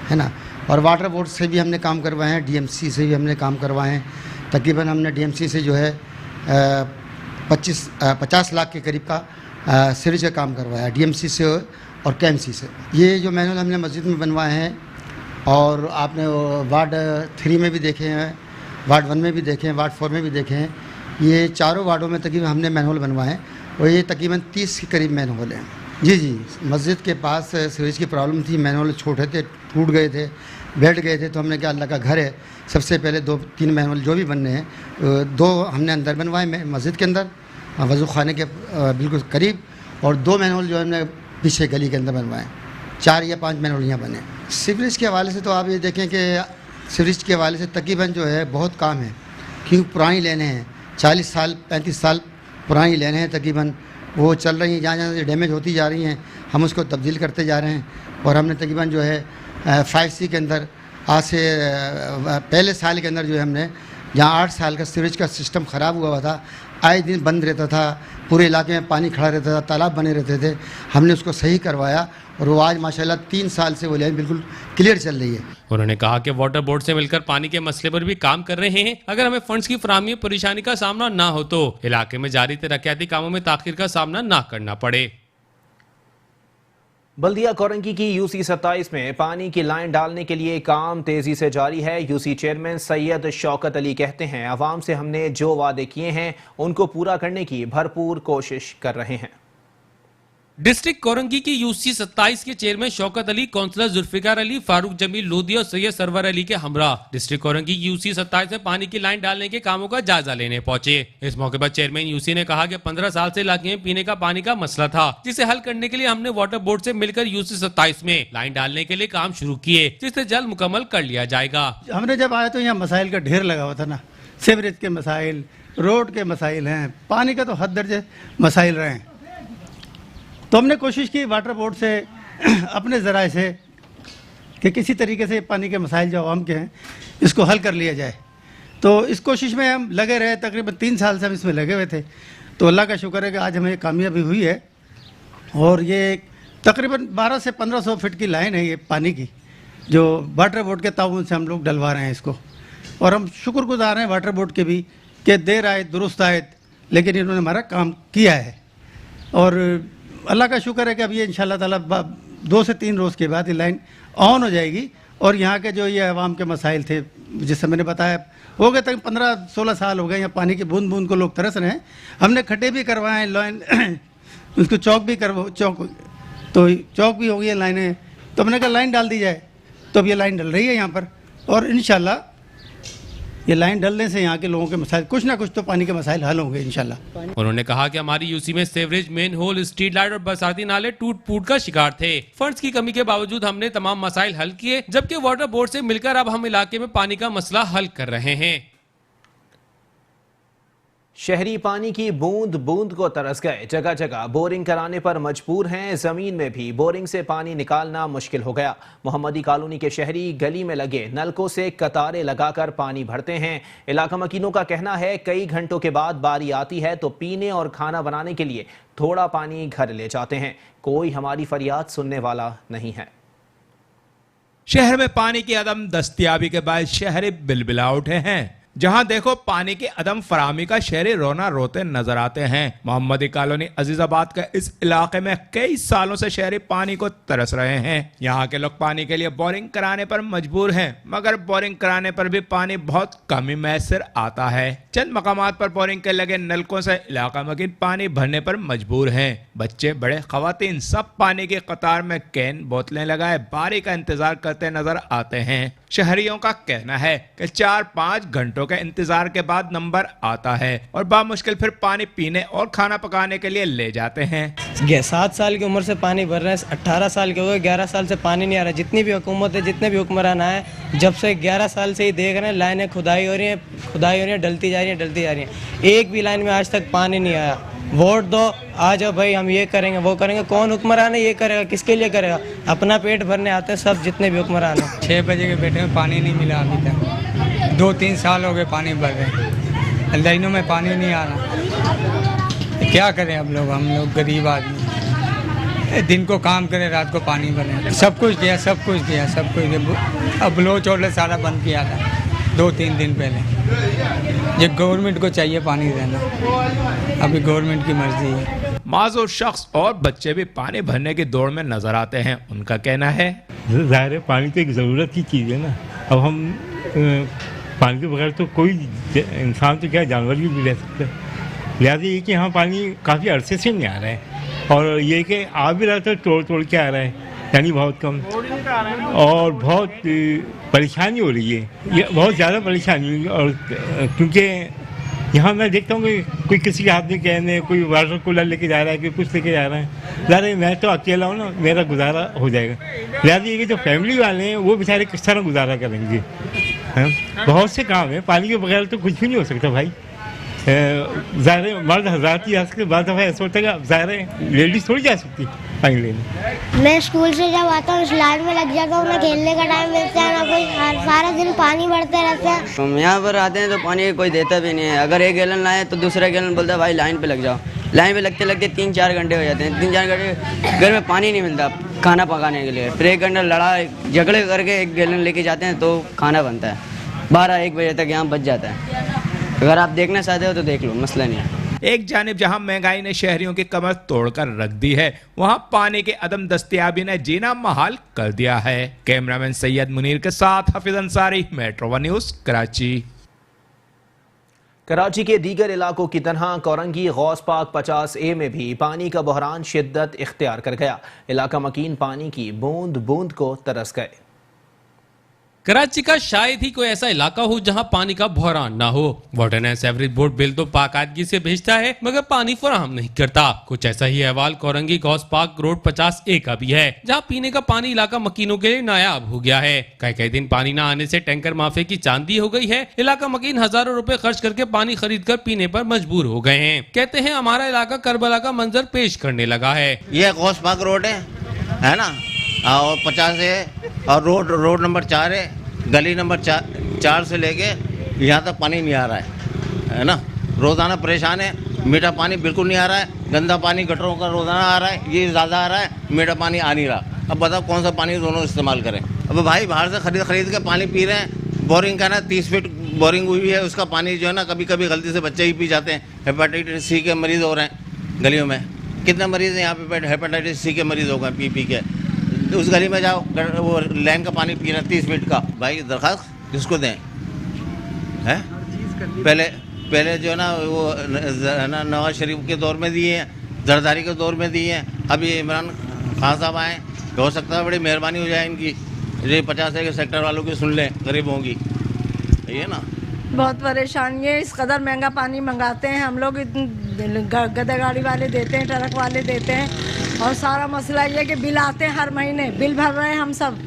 है ना। और वाटर बोर्ड से भी हमने काम करवाए हैं, DMC से भी हमने काम करवाए हैं। तकरीबन हमने DMC से जो है 50 लाख के करीब का सीवरेज का काम करवाया, DMC से और KMC से। ये जो मैनुअल हमने मस्जिद में बनवाए हैं और आपने वार्ड 3 में भी देखे हैं, वार्ड 1 में भी देखे हैं, वार्ड 4 में भी देखे हैं। ये चारों वार्डों में तकरीबन हमने मैनुअल बनवाए हैं और ये तकरीबन 30 के करीब मैनुअल हैं। जी, मस्जिद के पास सीवरेज की प्रॉब्लम थी, मैनुअल छोटे थे, टूट गए थे, बैठ गए थे, तो हमने कहा अल्लाह का घर है, सबसे पहले 2-3 मैनुअल जो भी बनने हैं, 2 हमने अंदर बनवाए मस्जिद के अंदर वज़ू खाने के बिल्कुल करीब, और 2 मैनुअल जो हमने पीछे गली के अंदर बनवाए। 4 या 5 मैनुअल यहाँ बने। सीवरेज के हवाले से तो आप ये देखें कि सीवरेज के हवाले से तकरीबन जो है बहुत काम है, क्योंकि पुरानी लेने हैं, 40 साल 35 साल पुरानी लेने हैं, तकरीबन वो चल रही हैं, जहाँ जहाँ से डैमेज होती जा रही हैं हम उसको तब्दील करते जा रहे हैं। और हमने तकरीबन जो है 5C के अंदर आज से पहले साल के अंदर जो है हमने, जहाँ 8 साल का सीवरेज का सिस्टम ख़राब हुआ था, आए दिन बंद रहता था, पूरे इलाके में पानी खड़ा रहता था, तालाब बने रहते थे, हमने उसको सही करवाया और वो आज माशाल्लाह 3 साल से वो लाइन बिल्कुल क्लियर चल रही है। उन्होंने कहा कि वाटर बोर्ड से मिलकर पानी के मसले पर भी काम कर रहे हैं। अगर हमें फंड्स की फराहमी में परेशानी का सामना ना हो तो इलाके में जारी तरक्याती कामों में ताखीर का सामना ना करना पड़े। बल्दिया कोरंगी की UC-27 में पानी की लाइन डालने के लिए काम तेजी से जारी है। UC चेयरमैन सैयद शौकत अली कहते हैं आवाम से हमने जो वादे किए हैं उनको पूरा करने की भरपूर कोशिश कर रहे हैं। डिस्ट्रिक्ट कोरंगी की UC-27 के चेयरमैन शौकत अली, काउंसलर जुल्फिकार अली, फारूक जमील लोधी और सैयद सरवर अली के हमरा डिस्ट्रिक्ट कोरंगी की UC-27 में पानी की लाइन डालने के कामों का जायजा लेने पहुंचे। इस मौके पर चेयरमैन UC ने कहा कि 15 साल से इलाके में पीने का पानी का मसला था, जिसे हल करने के लिए हमने वाटर बोर्ड से मिलकर UC-27 में लाइन डालने के लिए काम शुरू किए, जिसे जल्द मुकम्मल कर लिया जाएगा। हमने जब आया तो यहाँ मसाइल का ढेर लगा हुआ था ना, सीवरेज के मसाइल, रोड के मसाइल हैं, पानी का तो हद दर्जे मसाइल रहे हैं। तो हमने कोशिश की वाटर बोर्ड से अपने ज़राए से कि किसी तरीके से पानी के मसाइल जो आवाम के हैं इसको हल कर लिया जाए। तो इस कोशिश में हम लगे रहे, तकरीबन 3 साल से हम इसमें लगे हुए थे। तो अल्लाह का शुक्र है कि आज हमें कामयाबी हुई है और ये तकरीबन 1200 से 1500 फीट की लाइन है ये पानी की, जो वाटर बोर्ड के ताउन से हम लोग डलवा रहे हैं इसको। और हम शुक्रगुजार हैं वाटर बोर्ड के भी कि देर आए दुरुस्त आए, लेकिन इन्होंने हमारा काम किया है। और अल्लाह का शुक्र है कि अब ये इंशाल्लाह ताला 2 से 3 रोज़ के बाद ये लाइन ऑन हो जाएगी और यहाँ के जो ये आवाम के मसाइल थे, जिससे मैंने बताया, हो गए तक 15-16 साल हो गए यहाँ पानी की बूंद बूंद को लोग तरस रहे हैं। हमने खड्डे भी करवाए हैं, लाइन उसको चौक भी तो चौक भी हो गई है लाइनें। तो हमने कहा लाइन डाल दी जाए, तो अब ये लाइन डल रही है यहाँ पर और इंशाल्लाह ये लाइन डलने से यहाँ के लोगों के मसाइल कुछ ना कुछ तो पानी के मसाइल हल होंगे इंशाल्लाह। उन्होंने कहा कि हमारी UC में sewerage, main whole, street light और बरसाती नाले टूट फूट का शिकार थे। फंड्स की कमी के बावजूद हमने तमाम मसाइल हल किए, जबकि वाटर बोर्ड से मिलकर अब हम इलाके में पानी का मसला हल कर रहे हैं। शहरी पानी की बूंद बूंद को तरस गए। जगह जगह बोरिंग कराने पर मजबूर हैं। जमीन में भी बोरिंग से पानी निकालना मुश्किल हो गया। मोहम्मदी कॉलोनी के शहरी गली में लगे नलकों से कतारें लगाकर पानी भरते हैं। इलाका मकीनों का कहना है कई घंटों के बाद बारी आती है तो पीने और खाना बनाने के लिए थोड़ा पानी घर ले जाते हैं। कोई हमारी फरियाद सुनने वाला नहीं है। शहर में पानी की अदम दस्तयाबी के बाद शहरी बिलबिला उठे हैं। जहां देखो पानी की अदम फराहमी का शहरी रोना रोते नजर आते हैं। मोहम्मदी कॉलोनी अजीजाबाद का इस इलाके में कई सालों से शहरी पानी को तरस रहे हैं। यहाँ के लोग पानी के लिए बोरिंग कराने पर मजबूर हैं, मगर बोरिंग कराने पर भी पानी बहुत कम ही मैसर आता है। चंद मकामात पर बोरिंग के लगे नलकों से इलाका मकीन पानी भरने पर मजबूर हैं। बच्चे बड़े खवातीन सब पानी की कतार में कैन बोतलें लगाए बारी का इंतजार करते नजर आते हैं। शहरियों का कहना है कि 4-5 घंटों के इंतजार के बाद नंबर आता है और बामुश्किल फिर पानी पीने और खाना पकाने के लिए ले जाते हैं। 7 साल की उम्र से पानी भर रहे हैं, 18 साल के हो गए, 11 साल से पानी नहीं आ रहा। जितनी भी हुकूमत है, जितने भी हुक्मरान आए, जब से 11 साल से ही देख रहे हैं लाइनें खुदाई हो रही हैं, डलती जा रही हैं। एक भी लाइन में आज तक पानी नहीं आया। वोट दो, आ जाओ भाई, हम ये करेंगे वो करेंगे। कौन हुक्मरान है ये करेगा? किसके लिए करेगा? अपना पेट भरने आते हैं सब जितने भी हुक्मरान हैं। 6 बजे के बैठे में पानी नहीं मिला अभी तक। 2-3 साल हो गए पानी भर रहे, लाइनों में पानी नहीं आ रहा। क्या करें हम लोग गरीब आदमी, दिन को काम करें रात को पानी भरें। सब कुछ किया। अब लो चोले सारा बंद किया था 2-3 दिन पहले। ये गवर्नमेंट को चाहिए पानी देना, अभी गवर्नमेंट की मर्जी है। माजूर शख्स और बच्चे भी पानी भरने की दौड़ में नजर आते हैं। उनका कहना है जाहिर है पानी तो एक ज़रूरत की चीज़ है ना। अब हम पानी के बगैर तो कोई इंसान तो क्या जानवर भी रह सकता है। लिहाजा ये कि यहाँ पानी काफ़ी अरसे से नहीं आ रहा है और ये कि आ भी रहा था तोड़ के आ रहा है, यानी बहुत कम और बहुत परेशानी हो रही है। ये बहुत ज़्यादा परेशानी हुई और क्योंकि यहाँ मैं देखता हूँ कि कोई किसी के हाथ में कहने, कोई वाटर कूलर लेके जा रहा है, कोई कुछ लेके जा रहा है। ज़्यादा मैं तो अकेला हूँ ना, मेरा गुजारा हो जाएगा। लिहाजा ये कि जो फैमिली वाले हैं वो बेचारे किस तरह गुजारा करेंगे। बहुत से काम है, पानी के बगैर तो कुछ भी नहीं हो सकता भाई। ज़ाहिर मर्द हज़ार की जा सकते, बाद दफ़ा ऐसा होता है ज़ाहिर लेडीज़ थोड़ी जा सकती पानी लेने। मैं स्कूल से जब आता हूँ लाइन में लग जाता हूँ, मैं खेलने का टाइम मिलता है ना, कोई सारा दिन पानी भरते रहते हैं। हम यहाँ पर आते हैं तो पानी कोई देता भी नहीं है। अगर 1 गैलन लाए तो दूसरा गैलन बोलता है भाई लाइन पे लग जाओ। लाइन पे लगते लगते 3-4 घंटे हो जाते हैं। 3-4 घंटे घर में पानी नहीं मिलता खाना पकाने के लिए। फिर 1 घंटा लड़ाई झगड़े करके 1 गैलन लेके जाते हैं तो खाना बनता है। 12-1 बजे तक यहाँ बच जाता है। अगर आप देखना चाहते हो तो देख लो, मसला नहीं है। एक जानिब जहां महंगाई ने शहरियों की कमर तोड़कर रख दी है, वहां पानी के अदम दस्तयाबी ने जीना महाल कर दिया है। कैमरामैन सैयद मुनीर के साथ हफीज अंसारी, मेट्रो 1 न्यूज़, कराची। कराची के दीगर इलाकों की तरह कोरंगी गौस पाक 50A में भी पानी का बहरान शिद्दत इख्तियार कर गया। इलाका मकीन पानी की बूंद बूंद को तरस गए। कराची का शायद ही कोई ऐसा इलाका हो जहां पानी का बहरान ना हो। Water and sewerage board bill तो बाकायदगी से भेजता है मगर पानी फराहम नहीं करता। कुछ ऐसा ही अहवाल कोरंगी गौस पाक रोड 50A का भी है, जहां पीने का पानी इलाका मकीनों के लिए नायाब हो गया है। कई दिन पानी न आने से टैंकर माफिया की चांदी हो गई है। इलाका मकीन हजारों रुपए खर्च करके पानी खरीद कर पीने पर मजबूर हो गए हैं। कहते हैं हमारा इलाका करबला का मंजर पेश करने लगा है। ये गौस पाक रोड है ना, और 50A और रोड नंबर 4 है। गली नंबर 4 से लेके यहाँ तक पानी नहीं आ रहा है ना। रोज़ाना परेशान है। मीठा पानी बिल्कुल नहीं आ रहा है। गंदा पानी गटरों का रोज़ाना आ रहा है, ये ज़्यादा आ रहा है। मीठा पानी आ नहीं रहा। अब बताओ कौन सा पानी दोनों इस्तेमाल करें। अब भाई बाहर से खरीद के पानी पी रहे हैं। बोरिंग का ना 30 फीट बोरिंग हुई है, उसका पानी जो है ना कभी कभी गलती से बच्चे ही पी जाते हैं। हेपेटाइटिस C के मरीज़ हो रहे हैं गलियों में। कितने मरीज़ हैं यहाँ पे हेपेटाइटिस C के मरीज़ हो गए पी के। उस गली में जाओ, वो लाइन का पानी पी रहे हैं 30 फीट का। भाई दरख्वास्त किसको दें? है पहले जो है ना वो नवाज शरीफ के दौर में दिए हैं, जरदारी के दौर में दिए हैं। अब ये इमरान खान साहब आए, हो सकता है बड़ी मेहरबानी हो जाए इनकी, ये 50A के सेक्टर वालों की सुन लें, गरीबों की। ये ना बहुत परेशानी है। इस कदर महंगा पानी मंगाते हैं हम लोग, गधे गाड़ी वाले देते हैं, ट्रक वाले देते हैं। और सारा मसला ये है कि बिल आते हैं हर महीने, बिल भर रहे हैं हम सब,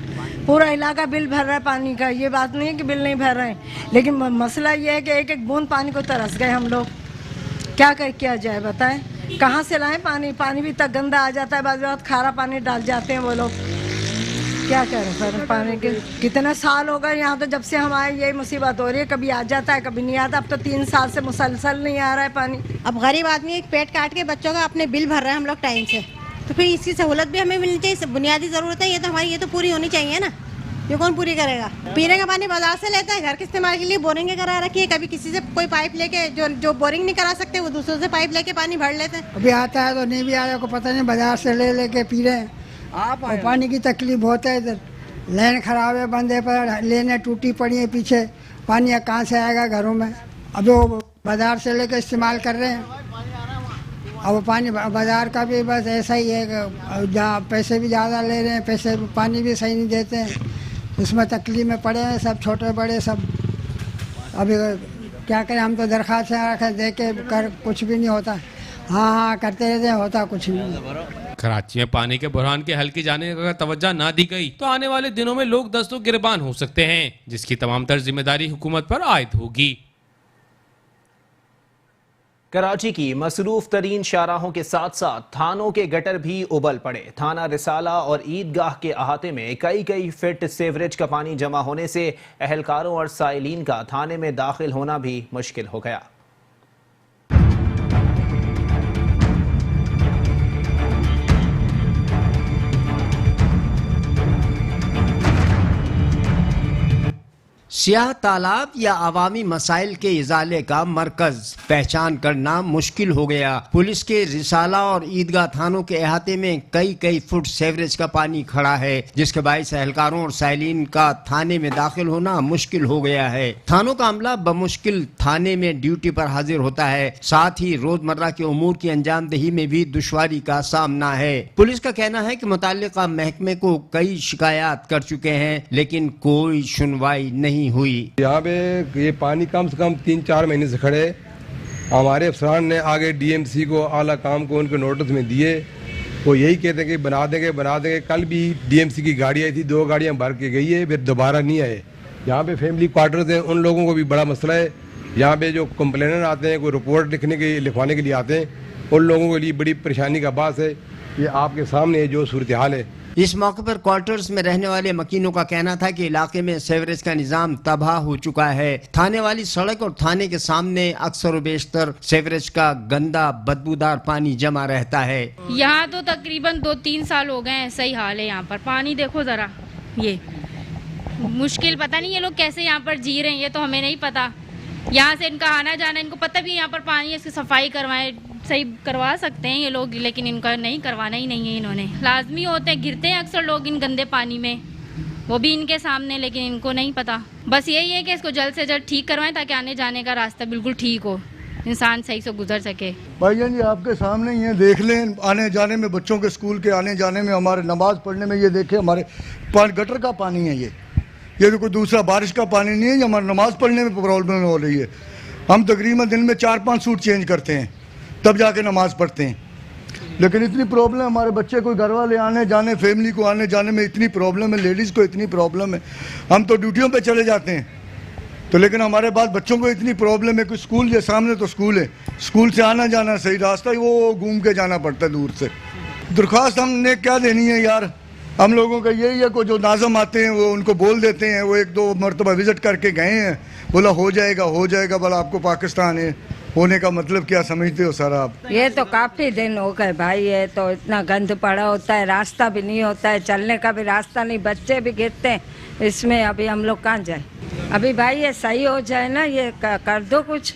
पूरा इलाका बिल भर रहा है पानी का। ये बात नहीं है कि बिल नहीं भर रहे हैं, लेकिन मसला ये है कि एक बूंद पानी को तरस गए हम लोग। क्या किया जाए बताएं, कहाँ से लाएं पानी? पानी भी तक गंदा आ जाता है, बाद में खारा पानी डाल जाते हैं वो लोग। क्या करें फिर? पानी के कितने साल हो गए यहाँ, तो जब से हम आए यही मुसीबत हो रही है, कभी आ जाता है कभी नहीं आता। अब तो 3 साल से मुसलसल नहीं आ रहा है पानी। अब गरीब आदमी एक पेट काट के बच्चों का अपने बिल भर रहे हैं हम लोग टाइम से, तो फिर इसकी सहूलत भी हमें मिलनी चाहिए। बुनियादी ज़रूरत है ये तो हमारी, ये तो पूरी होनी चाहिए ना। ये कौन पूरी करेगा? पीने का पानी बाजार से लेता है, घर के इस्तेमाल के लिए बोरिंग करा रखी है। कभी किसी से कोई पाइप लेके, जो बोरिंग नहीं करा सकते वो दूसरों से पाइप लेके पानी भर लेते हैं। अभी आता है तो नहीं भी आया को पता नहीं, बाजार से ले लेके पी रहे हैं। और पानी की तकलीफ बहुत है इधर, लाइन खराब है, बंदे पर लेने टूटी पड़ी है पीछे, पानी कहाँ से आएगा घरों में? अब वो बाजार से लेके इस्तेमाल कर रहे हैं। अब वो पानी बाजार का भी बस ऐसा ही है कि जहाँ पैसे भी ज़्यादा ले रहे हैं, पैसे पानी भी सही नहीं देते हैं, उसमें तकलीफ में पड़े हैं सब, छोटे बड़े सब। अभी क्या करें, हम तो दरख्वास्त रखे दे के कर कुछ भी नहीं होता। हाँ करते रहते हैं, होता कुछ नहीं। कराची में पानी के बुरहान के हल की जाने अगर तवज्जो ना दी गई तो आने वाले दिनों में लोग दस्तों गिरबान हो सकते हैं, जिसकी तमाम तर जिम्मेदारी हुकूमत पर आयद होगी। कराची की मसरूफ तरीन शाहराहों के साथ साथ थानों के गटर भी उबल पड़े। थाना रिसाला और ईदगाह के अहाते में कई फीट सीवरेज का पानी जमा होने से अहलकारों और साइलीन का थाने में दाखिल होना भी मुश्किल हो गया। स्याह तालाब या अवामी मसाइल के इजाले का मरकज पहचान करना मुश्किल हो गया। पुलिस के रिसाला और ईदगाह थानों के अहाते में कई फुट सीवरेज का पानी खड़ा है, जिसके बायस अहलकारों और साइलिन का थाने में दाखिल होना मुश्किल हो गया है। थानों का अमला बमुश्किल थाने में ड्यूटी पर हाजिर होता है, साथ ही रोजमर्रा के उमूर की अंजामदही में भी दुश्वारी का सामना है। पुलिस का कहना है कि मुताल्लिका महकमे को कई शिकायत कर चुके हैं, लेकिन कोई सुनवाई नहीं हुई। यहाँ पे ये पानी कम से कम 3-4 महीने से खड़े। हमारे अफसरान ने आगे डीएमसी को, आला काम को उनके नोटिस में दिए, वो यही कहते हैं कि बना देंगे। कल भी डीएमसी की गाड़ी आई थी, 2 गाड़ियाँ भर के गई है, फिर दोबारा नहीं आए। यहाँ पे फैमिली क्वार्टर्स हैं, उन लोगों को भी बड़ा मसला है। यहाँ पे जो कंप्लेनर आते हैं, कोई रिपोर्ट लिखवाने के लिए आते हैं, उन लोगों के लिए बड़ी परेशानी का बात है। ये आपके सामने जो सूरत हाल है। इस मौके पर क्वार्टर्स में रहने वाले मकीनों का कहना था कि इलाके में सीवरेज का निजाम तबाह हो चुका है। थाने वाली सड़क और थाने के सामने अक्सर और बेशतर सीवरेज का गंदा बदबूदार पानी जमा रहता है। यहाँ तो तकरीबन 2-3 साल हो गए ऐसा ही हाल है। यहाँ पर पानी देखो जरा, ये मुश्किल, पता नहीं ये लोग कैसे यहाँ पर जी रहे हैं, ये तो हमें नहीं पता। यहाँ से इनका आना जाना, इनको पता भी यहाँ पर पानी है, इसकी सफाई करवाएं, सही करवा सकते हैं ये लोग, लेकिन इनका नहीं करवाना ही नहीं है इन्होंने। लाजमी होते हैं, गिरते हैं अक्सर लोग इन गंदे पानी में, वो भी इनके सामने, लेकिन इनको नहीं पता। बस यही है कि इसको जल्द से जल्द ठीक करवाएं ताकि आने जाने का रास्ता बिल्कुल ठीक हो, इंसान सही से गुजर सके। भाईजान जी आपके सामने ही है, देख लें आने जाने में, बच्चों के स्कूल के आने जाने में, हमारे नमाज पढ़ने में, ये देखें हमारे गटर का पानी है ये तो कोई दूसरा बारिश का पानी नहीं है। ये हमारे नमाज पढ़ने में प्रॉब्लम हो रही है। हम तकरीबन दिन में 4-5 सूट चेंज करते हैं, तब जाके नमाज पढ़ते हैं। लेकिन इतनी प्रॉब्लम है, हमारे बच्चे कोई घर वाले आने जाने, फैमिली को आने जाने में इतनी प्रॉब्लम है, लेडीज़ को इतनी प्रॉब्लम है। हम तो ड्यूटियों पे चले जाते हैं, तो लेकिन हमारे पास बच्चों को इतनी प्रॉब्लम है कि स्कूल के सामने तो स्कूल है, स्कूल से आना जाना सही रास्ता ही वो घूम के जाना पड़ता है दूर से। दरख्वास्त हमने क्या देनी है यार, हम लोगों का यही है, को जो नाज़म आते हैं वो उनको बोल देते हैं, वो 1-2 मरतबा विज़िट करके गए हैं, बोला हो जाएगा, बोला आपको पाकिस्तान है, होने का मतलब क्या समझते हो सर आप? ये तो काफ़ी दिन हो गए भाई, ये तो इतना गंद पड़ा होता है, रास्ता भी नहीं होता है, चलने का भी रास्ता नहीं, बच्चे भी गिरते हैं इसमें। अभी हम लोग कहाँ जाए? अभी भाई ये सही हो जाए ना, ये कर दो कुछ,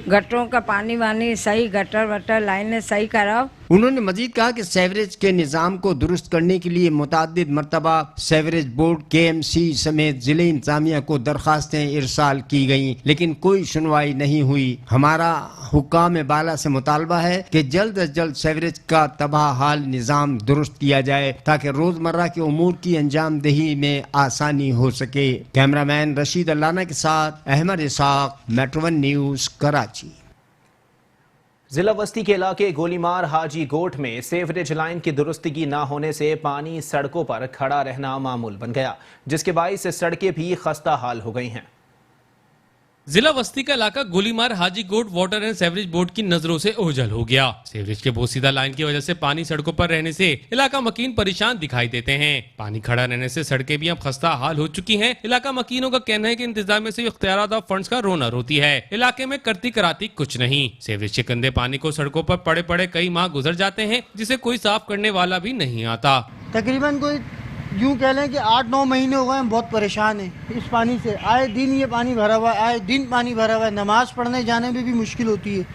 गटरों का पानी वानी सही, गटर वटर लाइनें सही कराओ। उन्होंने मजीद कहा कि सीवरेज के निज़ाम को दुरुस्त करने के लिए मुतअद्दिद मरतबा सीवरेज बोर्ड, KMC समेत जिले इंतजामिया को दरखास्तें इरसाल की गईं, लेकिन कोई सुनवाई नहीं हुई। हमारा हुक्काम बाला से मुतालबा है कि जल्द अज जल्द सीवरेज का तबाह हाल निज़ाम दुरुस्त किया जाए ताकि रोजमर्रा के उमूर की अंजामदही में आसानी हो सके। कैमरामैन रशीद अल्लाना के साथ अहमद इसाक, मेट्रो 1 न्यूज़, कराची। जिला वस्ती के इलाके गोलीमार हाजी गोट में सीवरेज लाइन की दुरुस्तगी न होने से पानी सड़कों पर खड़ा रहना मामूल बन गया, जिसके बाइस सड़कें भी खस्ता हाल हो गई हैं। जिला वस्ती का इलाका गोलीमार हाजी गोट वाटर एंड सेवरेज बोर्ड की नजरों से ओझल हो गया। सेवरेज के बोसीदा लाइन की वजह से पानी सड़कों पर रहने से इलाका मकीन परेशान दिखाई देते हैं। पानी खड़ा रहने से सड़कें भी अब खस्ता हाल हो चुकी हैं। इलाका मकीनों का कहना है कि इंतजामिया से इख्तियारात और फंड्स का रोना रोती है। इलाके में करती कराती कुछ नहीं। सेवरेज के गंदे पानी को सड़कों पर पड़े पड़े कई माह गुजर जाते हैं, जिसे कोई साफ करने वाला भी नहीं आता। तकरीबन कोई यूँ कह लें कि 8-9 महीने हो गए हम बहुत परेशान हैं इस पानी से। आए दिन ये पानी भरा हुआ है, आए दिन पानी भरा हुआ है। नमाज़ पढ़ने जाने में भी मुश्किल होती है।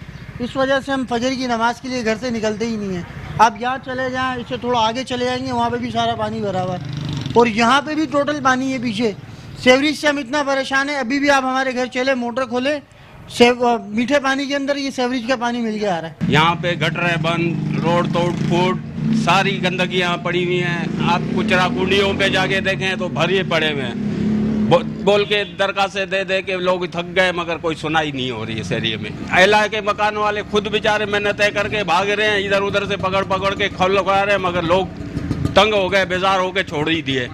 इस वजह से हम फजर की नमाज़ के लिए घर से निकलते ही नहीं हैं। आप यहाँ चले जाएँ, इससे थोड़ा आगे चले जाएंगे, वहाँ पे भी सारा पानी भरा हुआ है और यहाँ पे भी टोटल पानी है पीछे। सेवरेज से हम इतना परेशान है, अभी भी आप हमारे घर चले, मोटर खोले, मीठे पानी के अंदर ये सेवरेज का पानी मिल के आ रहा है। यहाँ पे गटर है बंद, रोड तोड़ फूट, सारी गंदगी यहाँ पड़ी हुई है। आप कुचरा कुंडियों पे जाके देखें तो भरे पड़े हुए हैं। बोल के दरखास्तें दे दे के लोग थक गए, मगर कोई सुनाई नहीं हो रही है इस एरिया में। इलाके के मकान वाले खुद बेचारे मेहनत करके भाग रहे हैं, इधर उधर से पकड़ पकड़ के खोलवा रहे हैं, मगर लोग तंग हो गए, बेजार होके छोड़ ही दिए।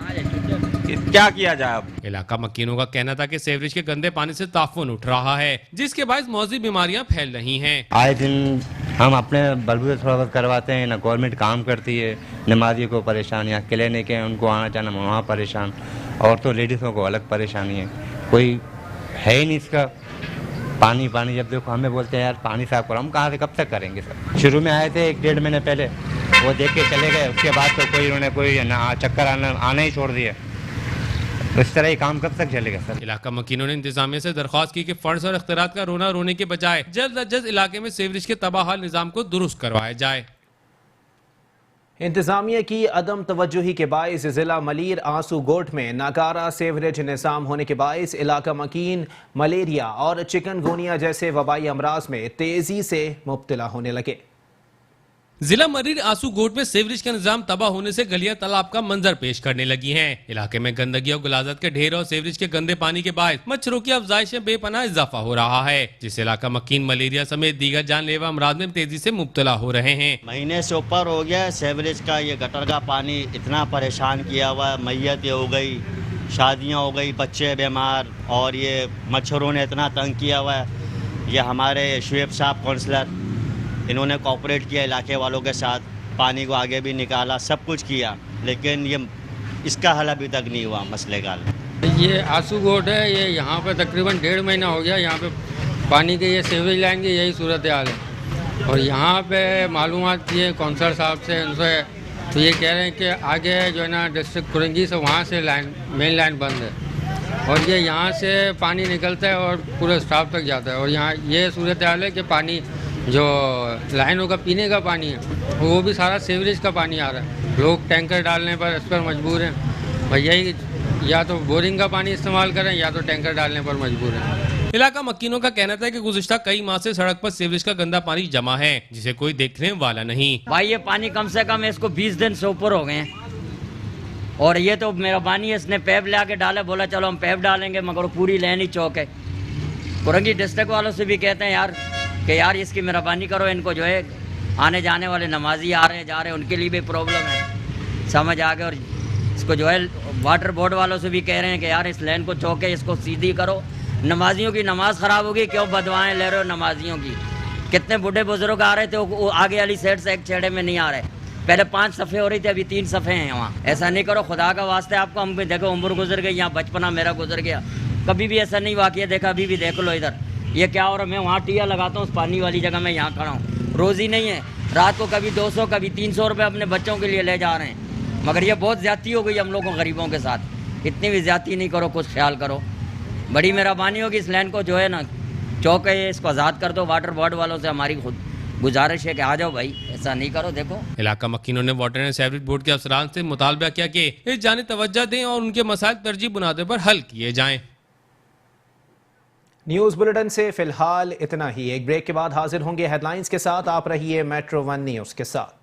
क्या किया जाए अब? इलाका मकीनों का कहना था कि सेवरेज के गंदे पानी से ताफुन उठ रहा है, जिसके बायस मौसमी बीमारियां फैल रही हैं। आए दिन हम अपने बलबूते थोड़ा बहुत करवाते हैं, ना गवर्नमेंट काम करती है। नमाजियों को परेशान, यहाँ क्लिनिक है, उनको आना जाना वहाँ परेशान, और तो लेडीज़ों को अलग परेशानी है। कोई है ही नहीं इसका। पानी पानी जब देखो हमें बोलते हैं यार पानी साफ करो, हम कहाँ से कब तक करेंगे सर। शुरू में आए थे 1-1.5 महीने पहले, वो देख के चले गए। उसके बाद तो कोई उन्होंने कोई चक्कर आना ही छोड़ दिया। इस तरह ही काम कब तक चलेगा सर। इलाका मकीनों ने इंतजामिया से दरख्वास्त की कि फंड्स और इख्तियारात का रोना रोने के बजाय जल्द अज जल्द इलाके में सेवरेज के तबाहाल निजाम को दुरुस्त करवाया जाए। इंतजामिया की अदम तवज्जुही के बायस जिला मलीर आंसू गोट में नाकारा सेवरेज निज़ाम होने के बायस इलाका मकीन मलेरिया और चिकनगुनिया जैसे वबाई अमराज में तेजी से मुब्तला होने लगे। जिला मरीर आंसू गोट में सेवरेज का निजाम तबाह होने से गलियां तालाब का मंजर पेश करने लगी हैं। इलाके में गंदगी और गुलाजत के ढेर और सेवरेज के गंदे पानी के बाद मच्छरों की अफजाइश में बेपनाह इजाफा हो रहा है, जिससे इलाका मकीन मलेरिया समेत दीगर जानलेवा अमराज में तेजी से मुब्तला हो रहे हैं। महीने से ऊपर हो गया सेवरेज का, ये गटर का पानी इतना परेशान किया हुआ है। मैयत हो गई, शादियाँ हो गई, बच्चे बीमार, और ये मच्छरों ने इतना तंग किया हुआ है। ये हमारे शुएब साहब काउंसलर, इन्होंने कोऑपरेट किया इलाके वालों के साथ, पानी को आगे भी निकाला, सब कुछ किया, लेकिन ये इसका हल अभी तक नहीं हुआ मसले का। ये आंसू गोट है, ये यहाँ पे तकरीबन 1.5 महीना हो गया। यहाँ पे पानी के ये सेवरेज लाइन की यही सूरत हाल है, और यहाँ पे मालूमात किए काउंसलर साहब से, उनसे, तो ये कह रहे हैं कि आगे जो है ना डिस्ट्रिक्ट कुरंगी से वहाँ से लाइन मेन लाइन बंद है, और ये यहाँ से पानी निकलता है और पूरे स्टाफ तक जाता है। और यहाँ ये सूरत हाल है कि पानी जो लाइनों का पीने का पानी है वो भी सारा सेवरेज का पानी आ रहा है। लोग टैंकर डालने पर इस पर मजबूर हैं भाई, यही या तो बोरिंग का पानी इस्तेमाल करें या तो टैंकर डालने पर मजबूर हैं। इलाका मकीनों का कहना था कि गुज़िश्ता कई माह से सड़क पर सेवरेज का गंदा पानी जमा है, जिसे कोई देखने वाला नहीं। भाई ये पानी कम से कम इसको 20 दिन से ऊपर हो गए हैं, और ये तो मेरा पानी है, इसने पैप ले आके डाला, बोला चलो हम पैप डालेंगे, मगर पूरी लाइन ही चौक है। कुरंगी डिस्ट्रिक्ट वालों से भी कहते हैं यार कि यार इसकी मेहरबानी करो, इनको जो है आने जाने वाले नमाजी आ रहे हैं जा रहे हैं, उनके लिए भी प्रॉब्लम है, समझ आ गए। और इसको जो है वाटर बोर्ड वालों से भी कह रहे हैं कि यार इस लाइन को चौके, इसको सीधी करो, नमाजियों की नमाज ख़राब होगी, क्यों बदवाएँ ले रहे हो नमाजियों की। कितने बूढ़े बुजुर्ग आ रहे थे, वो आगे वाली साइड से एक छेड़े में नहीं आ रहे, पहले 5 सफ़े हो रही थी, अभी 3 सफ़े हैं वहाँ। ऐसा नहीं करो, खुदा का वास्ते आपको, हम भी देखो उम्र गुजर गई, यहाँ बचपना मेरा गुजर गया, कभी भी ऐसा नहीं वाक़या देखा, अभी भी देख लो इधर ये क्या हो रहा है। मैं वहाँ टिया लगाता हूँ उस पानी वाली जगह में, यहाँ खड़ा हूँ, रोज़ी नहीं है, रात को कभी 200 कभी 300 रुपये अपने बच्चों के लिए ले जा रहे हैं, मगर ये बहुत ज़्यादती हो गई हम लोगों गरीबों के साथ। इतनी भी ज़्यादती नहीं करो, कुछ ख्याल करो, बड़ी मेहरबानी होगी। इस लैंड को जो है ना चौक है, इसको आज़ाद कर दो। वाटर बोर्ड वालों से हमारी खुद गुजारिश है कि आ जाओ भाई, ऐसा नहीं करो। देखो इलाका मकीनों ने वाटर एंड सेवरेज बोर्ड के अफसरान से मुतालबा किया कि इस जाने तवज्जो दें और उनके मसाइल तरजीह बुनियादों पर हल किए जाएं। न्यूज़ बुलेटिन से फिलहाल इतना ही। एक ब्रेक के बाद हाजिर होंगे हेडलाइंस के साथ। आप रहिए मेट्रो 1 न्यूज़ के साथ।